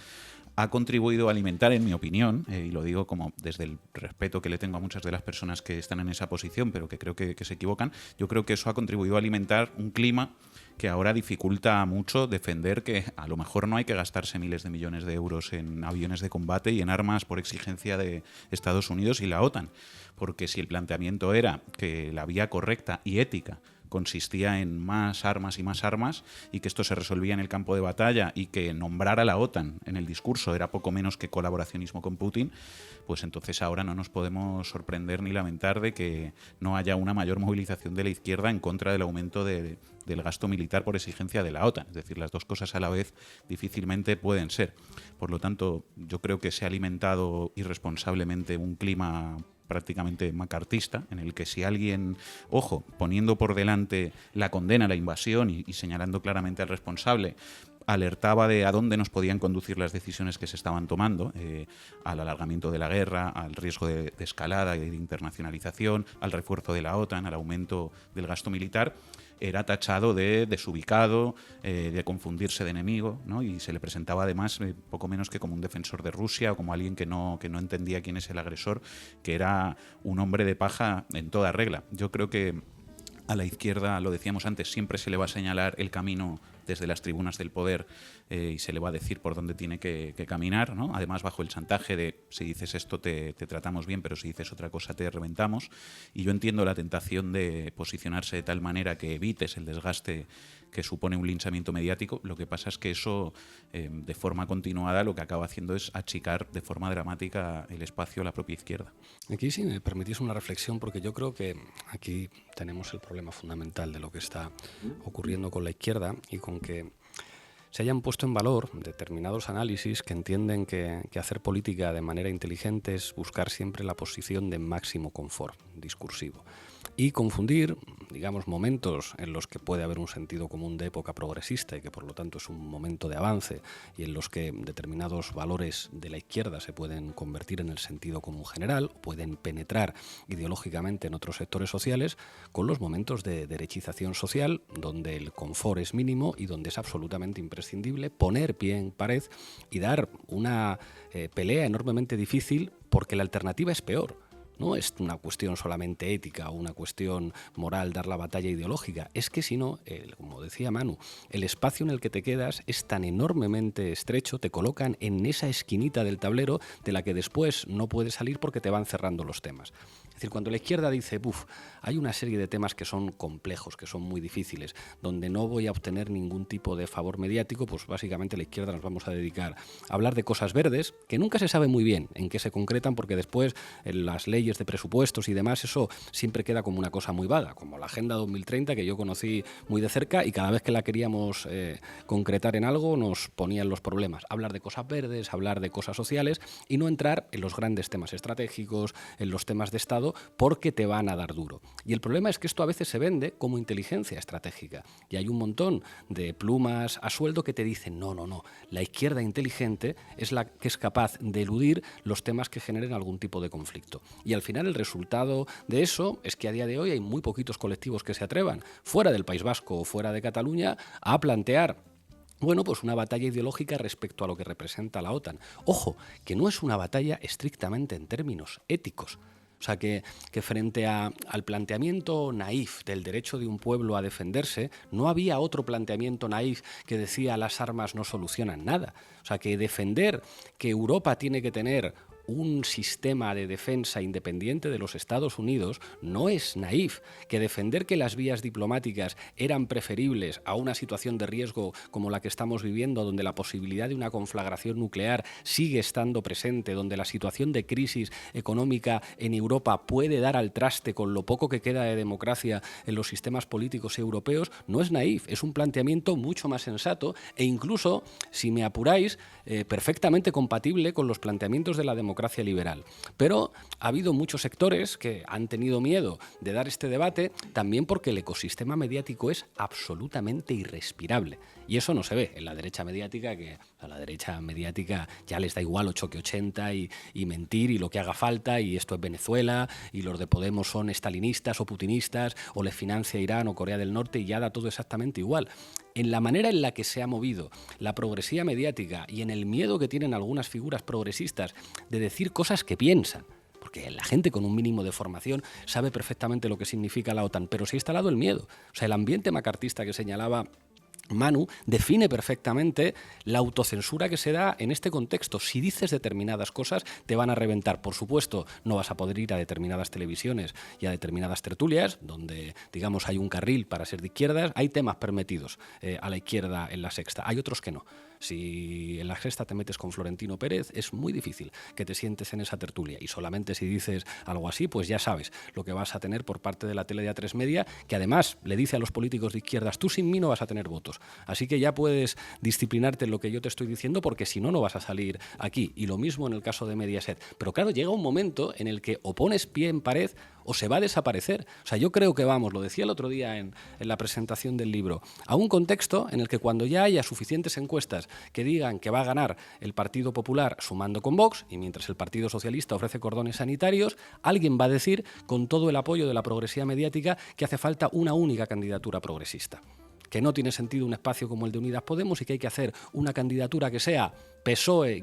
ha contribuido a alimentar, en mi opinión, y lo digo como desde el respeto que le tengo a muchas de las personas que están en esa posición, pero que creo que se equivocan, yo creo que eso ha contribuido a alimentar un clima que ahora dificulta mucho defender que a lo mejor no hay que gastarse miles de millones de euros en aviones de combate y en armas por exigencia de Estados Unidos y la OTAN. Porque si el planteamiento era que la vía correcta y ética consistía en más armas y más armas, y que esto se resolvía en el campo de batalla, y que nombrar a la OTAN en el discurso era poco menos que colaboracionismo con Putin, pues entonces ahora no nos podemos sorprender ni lamentar de que no haya una mayor movilización de la izquierda en contra del aumento del gasto militar por exigencia de la OTAN. Es decir, las dos cosas a la vez difícilmente pueden ser. Por lo tanto, yo creo que se ha alimentado irresponsablemente un clima prácticamente macartista, en el que si alguien, ojo, poniendo por delante la condena a la invasión y señalando claramente al responsable, alertaba de a dónde nos podían conducir las decisiones que se estaban tomando, al alargamiento de la guerra, al riesgo de escalada y de internacionalización, al refuerzo de la OTAN, al aumento del gasto militar, era tachado de desubicado, de confundirse de enemigo, ¿no? Y se le presentaba además poco menos que como un defensor de Rusia o como alguien que no entendía quién es el agresor, que era un hombre de paja en toda regla. Yo creo que a la izquierda, lo decíamos antes, siempre se le va a señalar el camino desde las tribunas del poder y se le va a decir por dónde tiene que caminar, ¿no? Además bajo el chantaje de si dices esto te tratamos bien, pero si dices otra cosa te reventamos. Y yo entiendo la tentación de posicionarse de tal manera que evites el desgaste que supone un linchamiento mediático. Lo que pasa es que eso, de forma continuada, lo que acaba haciendo es achicar de forma dramática el espacio a la propia izquierda. Aquí, si me permitís una reflexión, porque yo creo que aquí tenemos el problema fundamental de lo que está ocurriendo con la izquierda y con que se hayan puesto en valor determinados análisis que entienden que hacer política de manera inteligente es buscar siempre la posición de máximo confort discursivo y confundir, digamos, momentos en los que puede haber un sentido común de época progresista y que por lo tanto es un momento de avance y en los que determinados valores de la izquierda se pueden convertir en el sentido común general, pueden penetrar ideológicamente en otros sectores sociales, con los momentos de derechización social donde el confort es mínimo y donde es absolutamente imprescindible poner pie en pared y dar una pelea enormemente difícil porque la alternativa es peor. No es una cuestión solamente ética o una cuestión moral dar la batalla ideológica. Es que si no, como decía Manu, el espacio en el que te quedas es tan enormemente estrecho, te colocan en esa esquinita del tablero de la que después no puedes salir porque te van cerrando los temas. Es decir, cuando la izquierda dice, hay una serie de temas que son complejos, que son muy difíciles, donde no voy a obtener ningún tipo de favor mediático, pues básicamente la izquierda nos vamos a dedicar a hablar de cosas verdes, que nunca se sabe muy bien en qué se concretan, porque después en las leyes de presupuestos y demás, eso siempre queda como una cosa muy vaga, como la Agenda 2030, que yo conocí muy de cerca y cada vez que la queríamos concretar en algo nos ponían los problemas. Hablar de cosas verdes, hablar de cosas sociales y no entrar en los grandes temas estratégicos, en los temas de Estado, porque te van a dar duro. Y el problema es que esto a veces se vende como inteligencia estratégica. Y hay un montón de plumas a sueldo que te dicen, no, la izquierda inteligente es la que es capaz de eludir los temas que generen algún tipo de conflicto. Y al final el resultado de eso es que a día de hoy hay muy poquitos colectivos que se atrevan, fuera del País Vasco o fuera de Cataluña, a plantear pues una batalla ideológica respecto a lo que representa la OTAN. Ojo, que no es una batalla estrictamente en términos éticos. O sea, que frente al planteamiento naif del derecho de un pueblo a defenderse, no había otro planteamiento naif que decía las armas no solucionan nada. O sea, que defender que Europa tiene que tener un sistema de defensa independiente de los Estados Unidos no es naif, que defender que las vías diplomáticas eran preferibles a una situación de riesgo como la que estamos viviendo, donde la posibilidad de una conflagración nuclear sigue estando presente, donde la situación de crisis económica en Europa puede dar al traste con lo poco que queda de democracia en los sistemas políticos europeos, no es naif, es un planteamiento mucho más sensato e incluso, si me apuráis, perfectamente compatible con los planteamientos de la democracia liberal. Pero ha habido muchos sectores que han tenido miedo de dar este debate, también porque el ecosistema mediático es absolutamente irrespirable. Y eso no se ve en la derecha mediática, que a la derecha mediática ya les da igual 8 que 80 y mentir y lo que haga falta, y esto es Venezuela, y los de Podemos son estalinistas o putinistas, o les financia Irán o Corea del Norte, y ya da todo exactamente igual. En la manera en la que se ha movido la progresía mediática y en el miedo que tienen algunas figuras progresistas de decir cosas que piensan, porque la gente con un mínimo de formación sabe perfectamente lo que significa la OTAN, pero se ha instalado el miedo. O sea, el ambiente macartista que señalaba Manu, define perfectamente la autocensura que se da en este contexto. Si dices determinadas cosas, te van a reventar. Por supuesto, no vas a poder ir a determinadas televisiones y a determinadas tertulias, donde, digamos, hay un carril para ser de izquierdas. Hay temas permitidos a la izquierda en La Sexta, hay otros que no. Si en La Sexta te metes con Florentino Pérez, es muy difícil que te sientes en esa tertulia. Y solamente si dices algo así, pues ya sabes lo que vas a tener por parte de la tele de A3 Media, que además le dice a los políticos de izquierdas: tú sin mí no vas a tener votos. Así que ya puedes disciplinarte en lo que yo te estoy diciendo, porque si no, no vas a salir aquí. Y lo mismo en el caso de Mediaset. Pero claro, llega un momento en el que o pones pie en pared o se va a desaparecer. O sea, yo creo que vamos, lo decía el otro día en la presentación del libro, a un contexto en el que cuando ya haya suficientes encuestas que digan que va a ganar el Partido Popular sumando con Vox, y mientras el Partido Socialista ofrece cordones sanitarios, alguien va a decir, con todo el apoyo de la progresividad mediática, que hace falta una única candidatura progresista, que no tiene sentido un espacio como el de Unidas Podemos y que hay que hacer una candidatura que sea PSOE,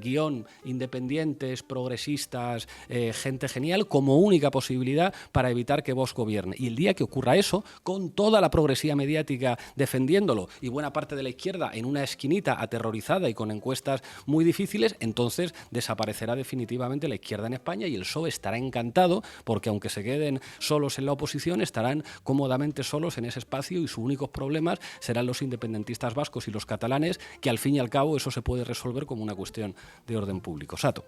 independientes, progresistas, gente genial, como única posibilidad para evitar que Vox gobierne. Y el día que ocurra eso, con toda la progresividad mediática defendiéndolo y buena parte de la izquierda en una esquinita aterrorizada y con encuestas muy difíciles, entonces desaparecerá definitivamente la izquierda en España y el PSOE estará encantado, porque aunque se queden solos en la oposición, estarán cómodamente solos en ese espacio y sus únicos problemas serán los independentistas vascos y los catalanes, que al fin y al cabo eso se puede resolver como una cuestión de orden público. Sato.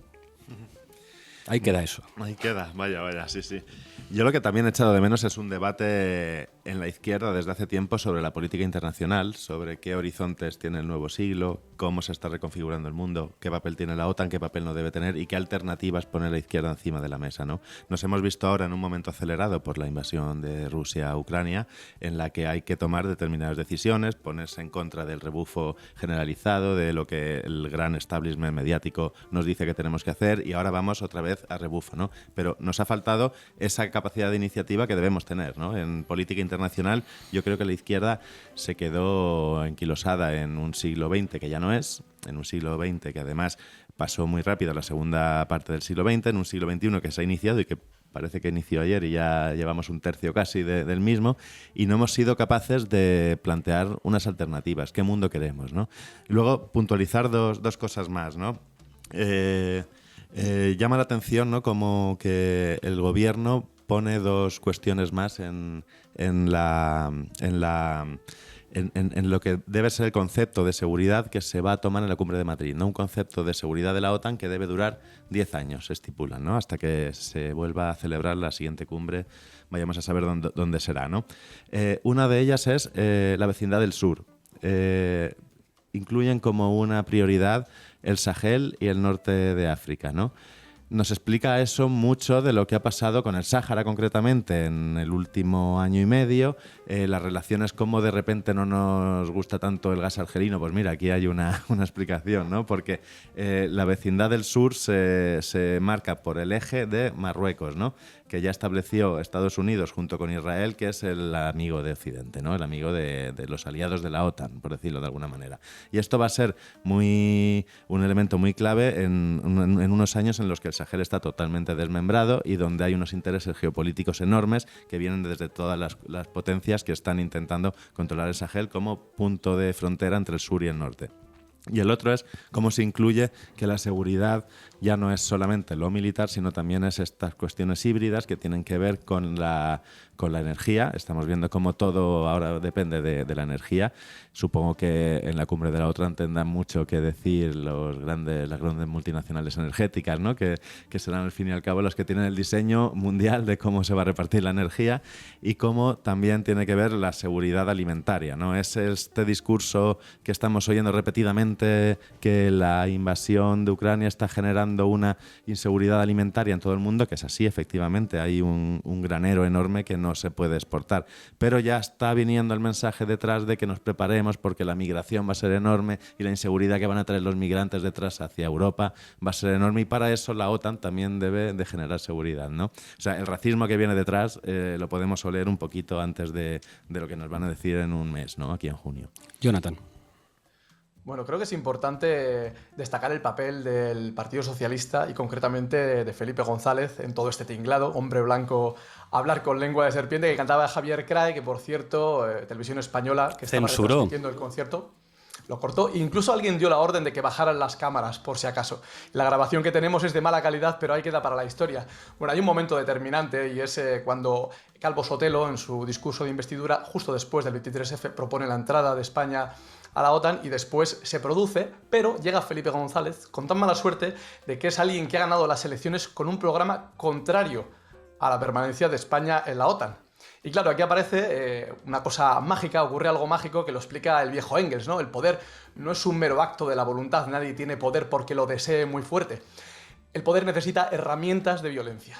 Ahí queda eso. Ahí queda, vaya, sí. Yo lo que también he echado de menos es un debate en la izquierda desde hace tiempo sobre la política internacional, sobre qué horizontes tiene el nuevo siglo, cómo se está reconfigurando el mundo, qué papel tiene la OTAN, qué papel no debe tener y qué alternativas pone la izquierda encima de la mesa, ¿no? Nos hemos visto ahora en un momento acelerado por la invasión de Rusia a Ucrania, en la que hay que tomar determinadas decisiones, ponerse en contra del rebufo generalizado, de lo que el gran establishment mediático nos dice que tenemos que hacer, y ahora vamos otra vez a rebufo, ¿no? Pero nos ha faltado esa capacidad de iniciativa que debemos tener, ¿no? En política internacional yo creo que la izquierda se quedó enquilosada en un siglo XX que ya no es, en un siglo XX que además pasó muy rápido a la segunda parte del siglo XX, en un siglo XXI que se ha iniciado y que parece que inició ayer y ya llevamos un tercio casi del mismo, y no hemos sido capaces de plantear unas alternativas. ¿Qué mundo queremos, no? Y luego puntualizar dos cosas más, ¿no? Llama la atención, ¿no?, como que el gobierno pone dos cuestiones más en lo que debe ser el concepto de seguridad que se va a tomar en la Cumbre de Madrid, ¿no? Un concepto de seguridad de la OTAN que debe durar 10 años, se estipulan, ¿no? Hasta que se vuelva a celebrar la siguiente cumbre, vayamos a saber dónde será, ¿no? Una de ellas es la vecindad del sur. Incluyen como una prioridad el Sahel y el norte de África, ¿no? Nos explica eso mucho de lo que ha pasado con el Sáhara concretamente en el último año y medio, las relaciones, como de repente no nos gusta tanto el gas argelino. Pues mira, aquí hay una explicación, ¿no? Porque la vecindad del sur se marca por el eje de Marruecos, ¿no?, que ya estableció Estados Unidos junto con Israel, que es el amigo de Occidente, ¿no?, el amigo de los aliados de la OTAN, por decirlo de alguna manera. Y esto va a ser un elemento muy clave en unos años en los que el Sahel está totalmente desmembrado y donde hay unos intereses geopolíticos enormes que vienen desde todas las potencias que están intentando controlar el Sahel como punto de frontera entre el sur y el norte. Y el otro es cómo se incluye que la seguridad ya no es solamente lo militar, sino también es estas cuestiones híbridas que tienen que ver con la energía. Estamos viendo cómo todo ahora depende de la energía. Supongo que en la cumbre de la OTAN tendrán mucho que decir las grandes multinacionales energéticas, ¿no?, que serán al fin y al cabo los que tienen el diseño mundial de cómo se va a repartir la energía, y cómo también tiene que ver la seguridad alimentaria, ¿no? Es este discurso que estamos oyendo repetidamente, que la invasión de Ucrania está generando una inseguridad alimentaria en todo el mundo, que es así, efectivamente, hay un granero enorme que no se puede exportar, pero ya está viniendo el mensaje detrás de que nos preparemos porque la migración va a ser enorme y la inseguridad que van a traer los migrantes detrás hacia Europa va a ser enorme, y para eso la OTAN también debe de generar seguridad, ¿no? O sea, el racismo que viene detrás lo podemos oler un poquito antes de lo que nos van a decir en un mes, ¿no?, aquí en junio. Jonathan. Bueno, creo que es importante destacar el papel del Partido Socialista y concretamente de Felipe González en todo este tinglado, hombre blanco, hablar con lengua de serpiente, que cantaba Javier Crae, que por cierto, Televisión Española, que estaba retransmitiendo el concierto, lo cortó. Incluso alguien dio la orden de que bajaran las cámaras, por si acaso. La grabación que tenemos es de mala calidad, pero ahí queda para la historia. Bueno, hay un momento determinante y es cuando Calvo Sotelo, en su discurso de investidura, justo después del 23F, propone la entrada de España a la OTAN y después se produce, pero llega Felipe González con tan mala suerte de que es alguien que ha ganado las elecciones con un programa contrario a la permanencia de España en la OTAN. Y claro, aquí aparece una cosa mágica, ocurre algo mágico que lo explica el viejo Engels, ¿no? El poder no es un mero acto de la voluntad, nadie tiene poder porque lo desee muy fuerte. El poder necesita herramientas de violencia.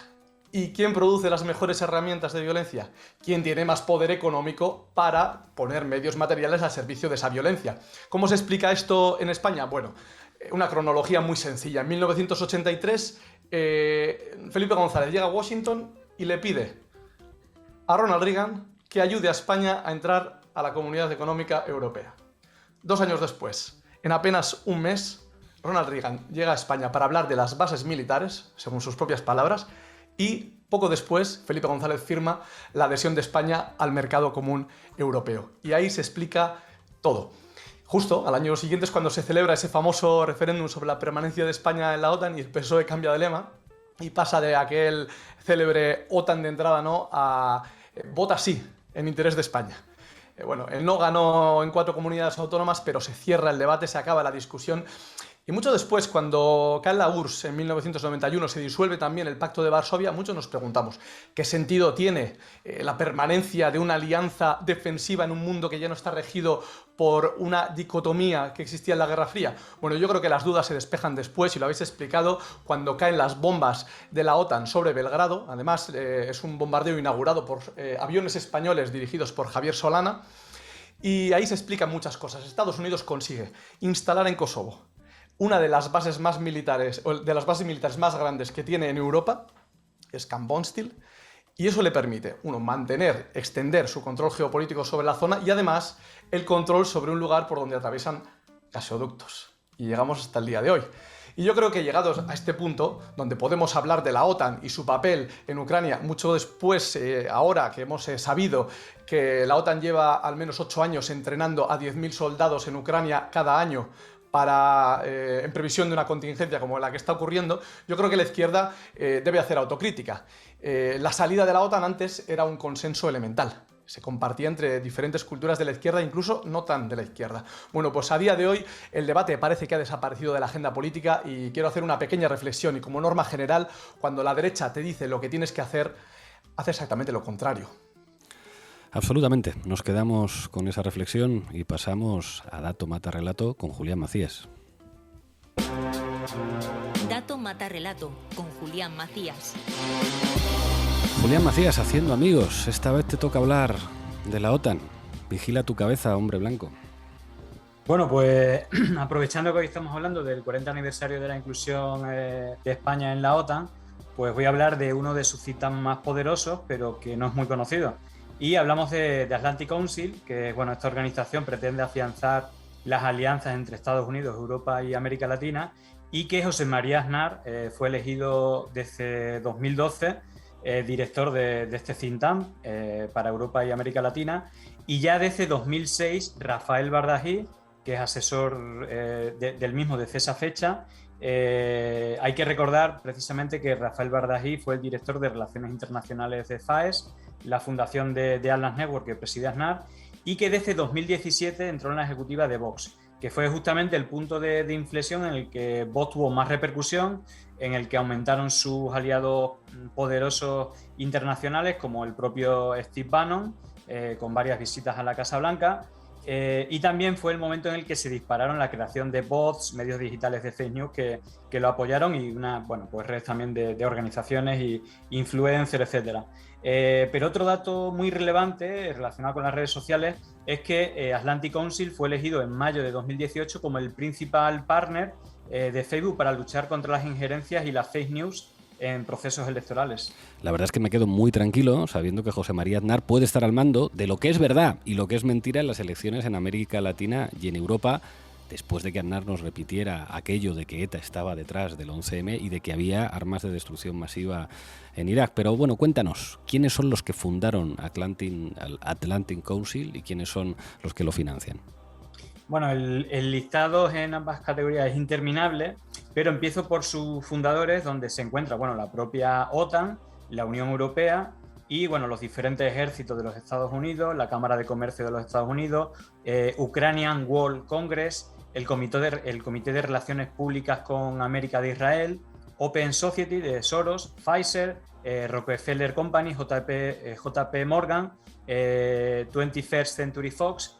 ¿Y quién produce las mejores herramientas de violencia? ¿Quién tiene más poder económico para poner medios materiales al servicio de esa violencia? ¿Cómo se explica esto en España? Bueno, una cronología muy sencilla. En 1983, Felipe González llega a Washington y le pide a Ronald Reagan que ayude a España a entrar a la Comunidad Económica Europea. 2 años después, en apenas un mes, Ronald Reagan llega a España para hablar de las bases militares, según sus propias palabras, y poco después Felipe González firma la adhesión de España al mercado común europeo. Y ahí se explica todo. Justo al año siguiente es cuando se celebra ese famoso referéndum sobre la permanencia de España en la OTAN y el PSOE cambia de lema y pasa de aquel célebre OTAN de entrada no a vota sí en interés de España. Bueno, el no ganó en 4 comunidades autónomas, pero se cierra el debate, se acaba la discusión. Y mucho después, cuando cae la URSS en 1991, se disuelve también el Pacto de Varsovia, muchos nos preguntamos qué sentido tiene la permanencia de una alianza defensiva en un mundo que ya no está regido por una dicotomía que existía en la Guerra Fría. Bueno, yo creo que las dudas se despejan después, y lo habéis explicado, cuando caen las bombas de la OTAN sobre Belgrado. Además, es un bombardeo inaugurado por aviones españoles dirigidos por Javier Solana, y ahí se explican muchas cosas. Estados Unidos consigue instalar en Kosovo una de las bases más militares, o de las bases militares más grandes que tiene en Europa, es Camp Bondsteel, y eso le permite, uno, mantener, extender su control geopolítico sobre la zona y además el control sobre un lugar por donde atraviesan gasoductos. Y llegamos hasta el día de hoy. Y yo creo que llegados a este punto, donde podemos hablar de la OTAN y su papel en Ucrania, mucho después, ahora que hemos sabido que la OTAN lleva al menos 8 años entrenando a 10.000 soldados en Ucrania cada año, en previsión de una contingencia como la que está ocurriendo, yo creo que la izquierda debe hacer autocrítica. La salida de la OTAN antes era un consenso elemental. Se compartía entre diferentes culturas de la izquierda, incluso no tan de la izquierda. Bueno, pues a día de hoy el debate parece que ha desaparecido de la agenda política y quiero hacer una pequeña reflexión. Y como norma general, cuando la derecha te dice lo que tienes que hacer, hace exactamente lo contrario. Absolutamente. Nos quedamos con esa reflexión y pasamos a Dato Mata Relato con Julián Macías. Dato Mata Relato con Julián Macías. Julián Macías, haciendo amigos. Esta vez te toca hablar de la OTAN. Vigila tu cabeza, hombre blanco. Bueno, pues aprovechando que hoy estamos hablando del 40 aniversario de la inclusión de España en la OTAN, pues voy a hablar de uno de sus citas más poderosos, pero que no es muy conocido. Y hablamos de Atlantic Council, que bueno, esta organización pretende afianzar las alianzas entre Estados Unidos, Europa y América Latina, y que José María Aznar fue elegido desde 2012 director de este think tank para Europa y América Latina, y ya desde 2006 Rafael Bardají, que es asesor del mismo desde esa fecha. Hay que recordar precisamente que Rafael Bardají fue el director de Relaciones Internacionales de FAES, la fundación de Atlas Network que preside Aznar, y que desde 2017 entró en la ejecutiva de Vox, que fue justamente el punto de inflexión en el que Vox tuvo más repercusión, en el que aumentaron sus aliados poderosos internacionales, como el propio Steve Bannon, con varias visitas a la Casa Blanca, y también fue el momento en el que se dispararon la creación de bots, medios digitales de fake news que lo apoyaron, y pues redes también de organizaciones y influencers, etcétera. Pero otro dato muy relevante relacionado con las redes sociales es que Atlantic Council fue elegido en mayo de 2018 como el principal partner de Facebook para luchar contra las injerencias y las fake news en procesos electorales. La verdad es que me quedo muy tranquilo sabiendo que José María Aznar puede estar al mando de lo que es verdad y lo que es mentira en las elecciones en América Latina y en Europa, después de que Aznar nos repitiera aquello de que ETA estaba detrás del 11M y de que había armas de destrucción masiva en Irak. Pero bueno, cuéntanos, ¿quiénes son los que fundaron Atlantic Council y quiénes son los que lo financian? Bueno, el listado en ambas categorías es interminable, pero empiezo por sus fundadores, donde se encuentra, bueno, la propia OTAN, la Unión Europea y, bueno, los diferentes ejércitos de los Estados Unidos, la Cámara de Comercio de los Estados Unidos, Ukrainian World Congress, el Comité de Relaciones Públicas con América de Israel, Open Society de Soros, Pfizer, Rockefeller Company, JP Morgan, 21st Century Fox,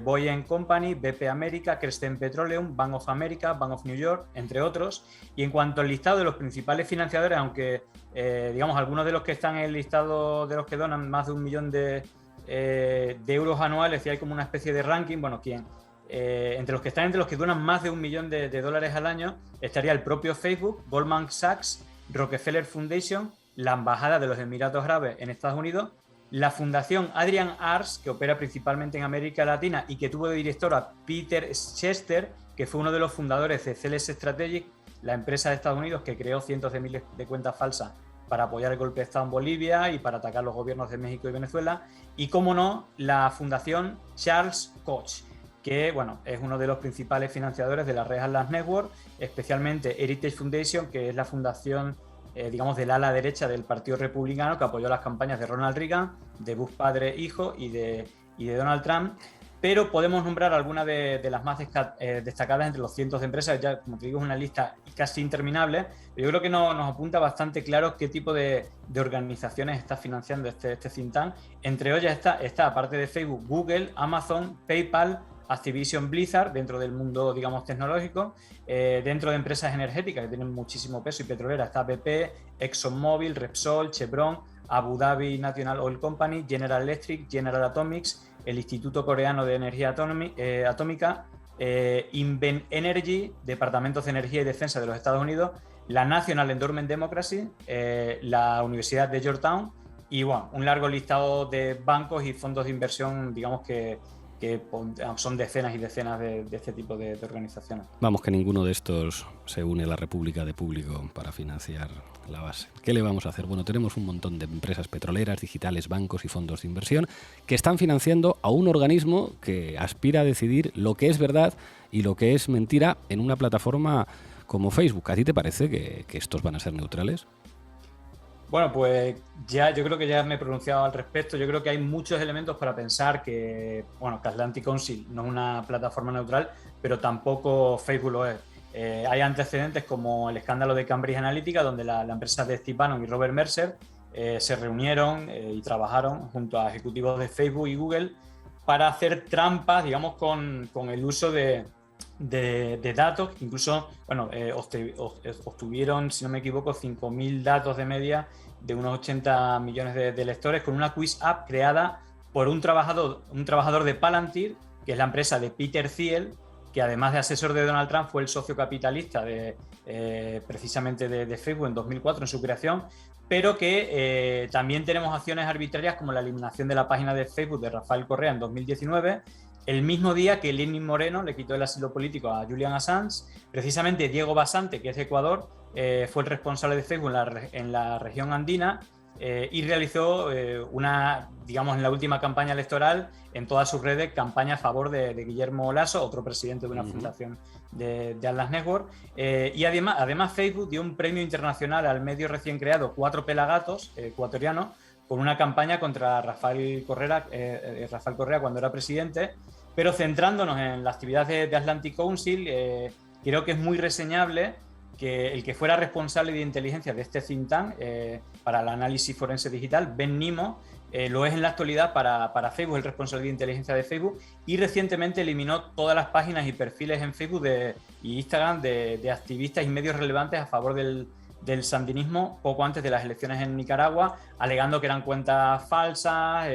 Boeing Company, BP América, Crescent Petroleum, Bank of America, Bank of New York, entre otros. Y en cuanto al listado de los principales financiadores, aunque digamos algunos de los que están en el listado de los que donan más de 1 millón de euros anuales, y hay como una especie de ranking, bueno, entre los que donan más de 1 millón de dólares al año, estaría el propio Facebook, Goldman Sachs, Rockefeller Foundation, la Embajada de los Emiratos Árabes en Estados Unidos, la Fundación Adrian Ars, que opera principalmente en América Latina y que tuvo de director a Peter Chester, que fue uno de los fundadores de Celes Strategic, la empresa de Estados Unidos que creó cientos de miles de cuentas falsas para apoyar el golpe de Estado en Bolivia y para atacar los gobiernos de México y Venezuela. Y, como no, la Fundación Charles Koch, que, bueno, es uno de los principales financiadores de la red Atlas Network, especialmente Heritage Foundation, que es la fundación digamos, del ala derecha del Partido Republicano, que apoyó las campañas de Ronald Reagan, de Bush padre hijo y de Donald Trump. Pero podemos nombrar algunas de las más destacadas entre los cientos de empresas. Ya, como te digo, es una lista casi interminable, pero yo creo que nos apunta bastante claro qué tipo de organizaciones está financiando este think tank. Entre ellas está, aparte de Facebook, Google, Amazon, PayPal, Activision Blizzard, dentro del mundo, digamos, tecnológico. Dentro de empresas energéticas que tienen muchísimo peso y petrolera está BP, ExxonMobil, Repsol, Chevron, Abu Dhabi National Oil Company, General Electric, General Atomics, el Instituto Coreano de Energía Atómica, Inven Energy, Departamentos de Energía y Defensa de los Estados Unidos, la National Endowment Democracy, la Universidad de Georgetown y, bueno, un largo listado de bancos y fondos de inversión, digamos, que son decenas y decenas de este tipo de organizaciones. Vamos, que ninguno de estos se une a la República de Público para financiar la base. ¿Qué le vamos a hacer? Bueno, tenemos un montón de empresas petroleras, digitales, bancos y fondos de inversión que están financiando a un organismo que aspira a decidir lo que es verdad y lo que es mentira en una plataforma como Facebook. ¿A ti te parece que estos van a ser neutrales? Bueno, pues yo creo que ya me he pronunciado al respecto. Yo creo que hay muchos elementos para pensar que Atlantic Council no es una plataforma neutral, pero tampoco Facebook lo es. Hay antecedentes como el escándalo de Cambridge Analytica, donde la empresa de Steve Bannon y Robert Mercer se reunieron y trabajaron junto a ejecutivos de Facebook y Google para hacer trampas, digamos, con el uso de datos. Incluso, obtuvieron, si no me equivoco, 5.000 datos de media de unos 80 millones de lectores con una quiz app creada por un trabajador de Palantir, que es la empresa de Peter Thiel, que además de asesor de Donald Trump fue el socio capitalista precisamente de Facebook en 2004 en su creación, pero que también tenemos acciones arbitrarias como la eliminación de la página de Facebook de Rafael Correa en 2019, el mismo día que Lenín Moreno le quitó el asilo político a Julian Assange. Precisamente Diego Basante, que es de Ecuador, fue el responsable de Facebook en la región andina y realizó digamos, en la última campaña electoral, en todas sus redes, campaña a favor de Guillermo Lasso, otro presidente de una fundación de Atlas Network. Y además Facebook dio un premio internacional al medio recién creado Cuatro Pelagatos, ecuatoriano, con una campaña contra Rafael Correa cuando era presidente. Pero centrándonos en la actividad de Atlantic Council, creo que es muy reseñable que el que fuera responsable de inteligencia de este think tank para el análisis forense digital, Ben Nimo, lo es en la actualidad para Facebook, el responsable de inteligencia de Facebook, y recientemente eliminó todas las páginas y perfiles en Facebook y Instagram de activistas y medios relevantes a favor del sandinismo poco antes de las elecciones en Nicaragua, alegando que eran cuentas falsas,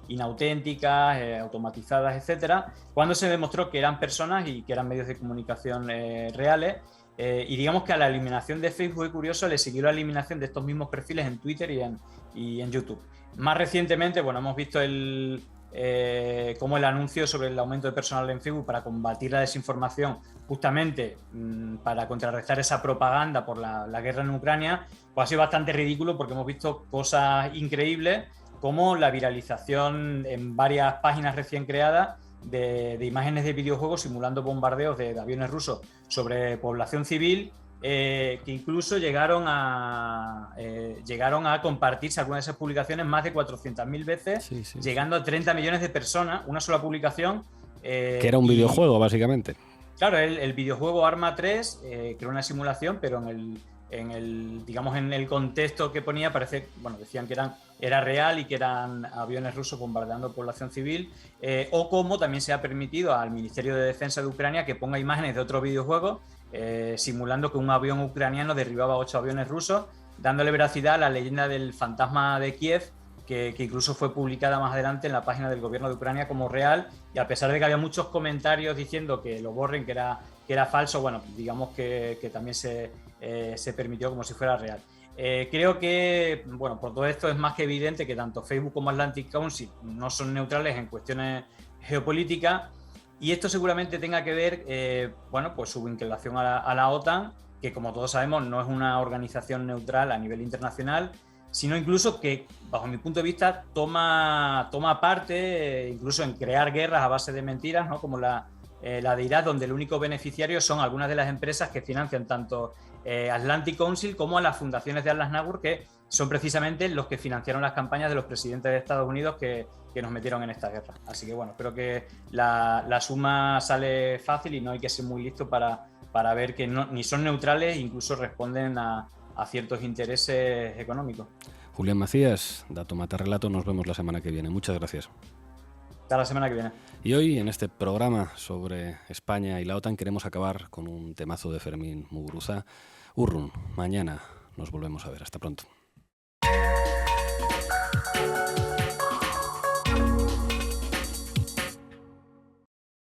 inauténticas, automatizadas, etcétera, cuando se demostró que eran personas y que eran medios de comunicación reales. Y digamos que a la eliminación de Facebook, es curioso, le siguió la eliminación de estos mismos perfiles en Twitter y en YouTube. Más recientemente, hemos visto el como el anuncio sobre el aumento de personal en Facebook para combatir la desinformación, justamente para contrarrestar esa propaganda por la guerra en Ucrania, pues ha sido bastante ridículo, porque hemos visto cosas increíbles como la viralización en varias páginas recién creadas de imágenes de videojuegos simulando bombardeos de aviones rusos sobre población civil, que incluso llegaron a compartirse algunas de esas publicaciones más de 400.000 veces, llegando a 30 millones de personas, una sola publicación. Que era un videojuego, básicamente. Claro, el videojuego Arma 3 creó una simulación, pero en el contexto que ponía decían que era real y que eran aviones rusos bombardeando población civil, o como también se ha permitido al Ministerio de Defensa de Ucrania que ponga imágenes de otros videojuegos simulando que un avión ucraniano derribaba 8 aviones rusos, dándole veracidad a la leyenda del fantasma de Kiev, que incluso fue publicada más adelante en la página del gobierno de Ucrania como real, y a pesar de que había muchos comentarios diciendo que lo borren, que era falso, bueno, digamos que también se permitió como si fuera real. Creo que, por todo esto es más que evidente que tanto Facebook como Atlantic Council no son neutrales en cuestiones geopolíticas, y esto seguramente tenga que ver, pues su vinculación a la OTAN, que como todos sabemos no es una organización neutral a nivel internacional, sino incluso que, bajo mi punto de vista, toma parte incluso en crear guerras a base de mentiras, ¿no? Como la de Irak, donde el único beneficiario son algunas de las empresas que financian tanto Atlantic Council como a las fundaciones de Al-Nasr, que son precisamente los que financiaron las campañas de los presidentes de Estados Unidos que nos metieron en esta guerra. Así que espero que la suma sale fácil y no hay que ser muy listo para ver que ni son neutrales e incluso responden a ciertos intereses económicos. Julián Macías, Dato Mata Relato, nos vemos la semana que viene. Muchas gracias. Hasta la semana que viene. Y hoy, en este programa sobre España y la OTAN, queremos acabar con un temazo de Fermín Muguruza, Urrun. Mañana nos volvemos a ver. Hasta pronto.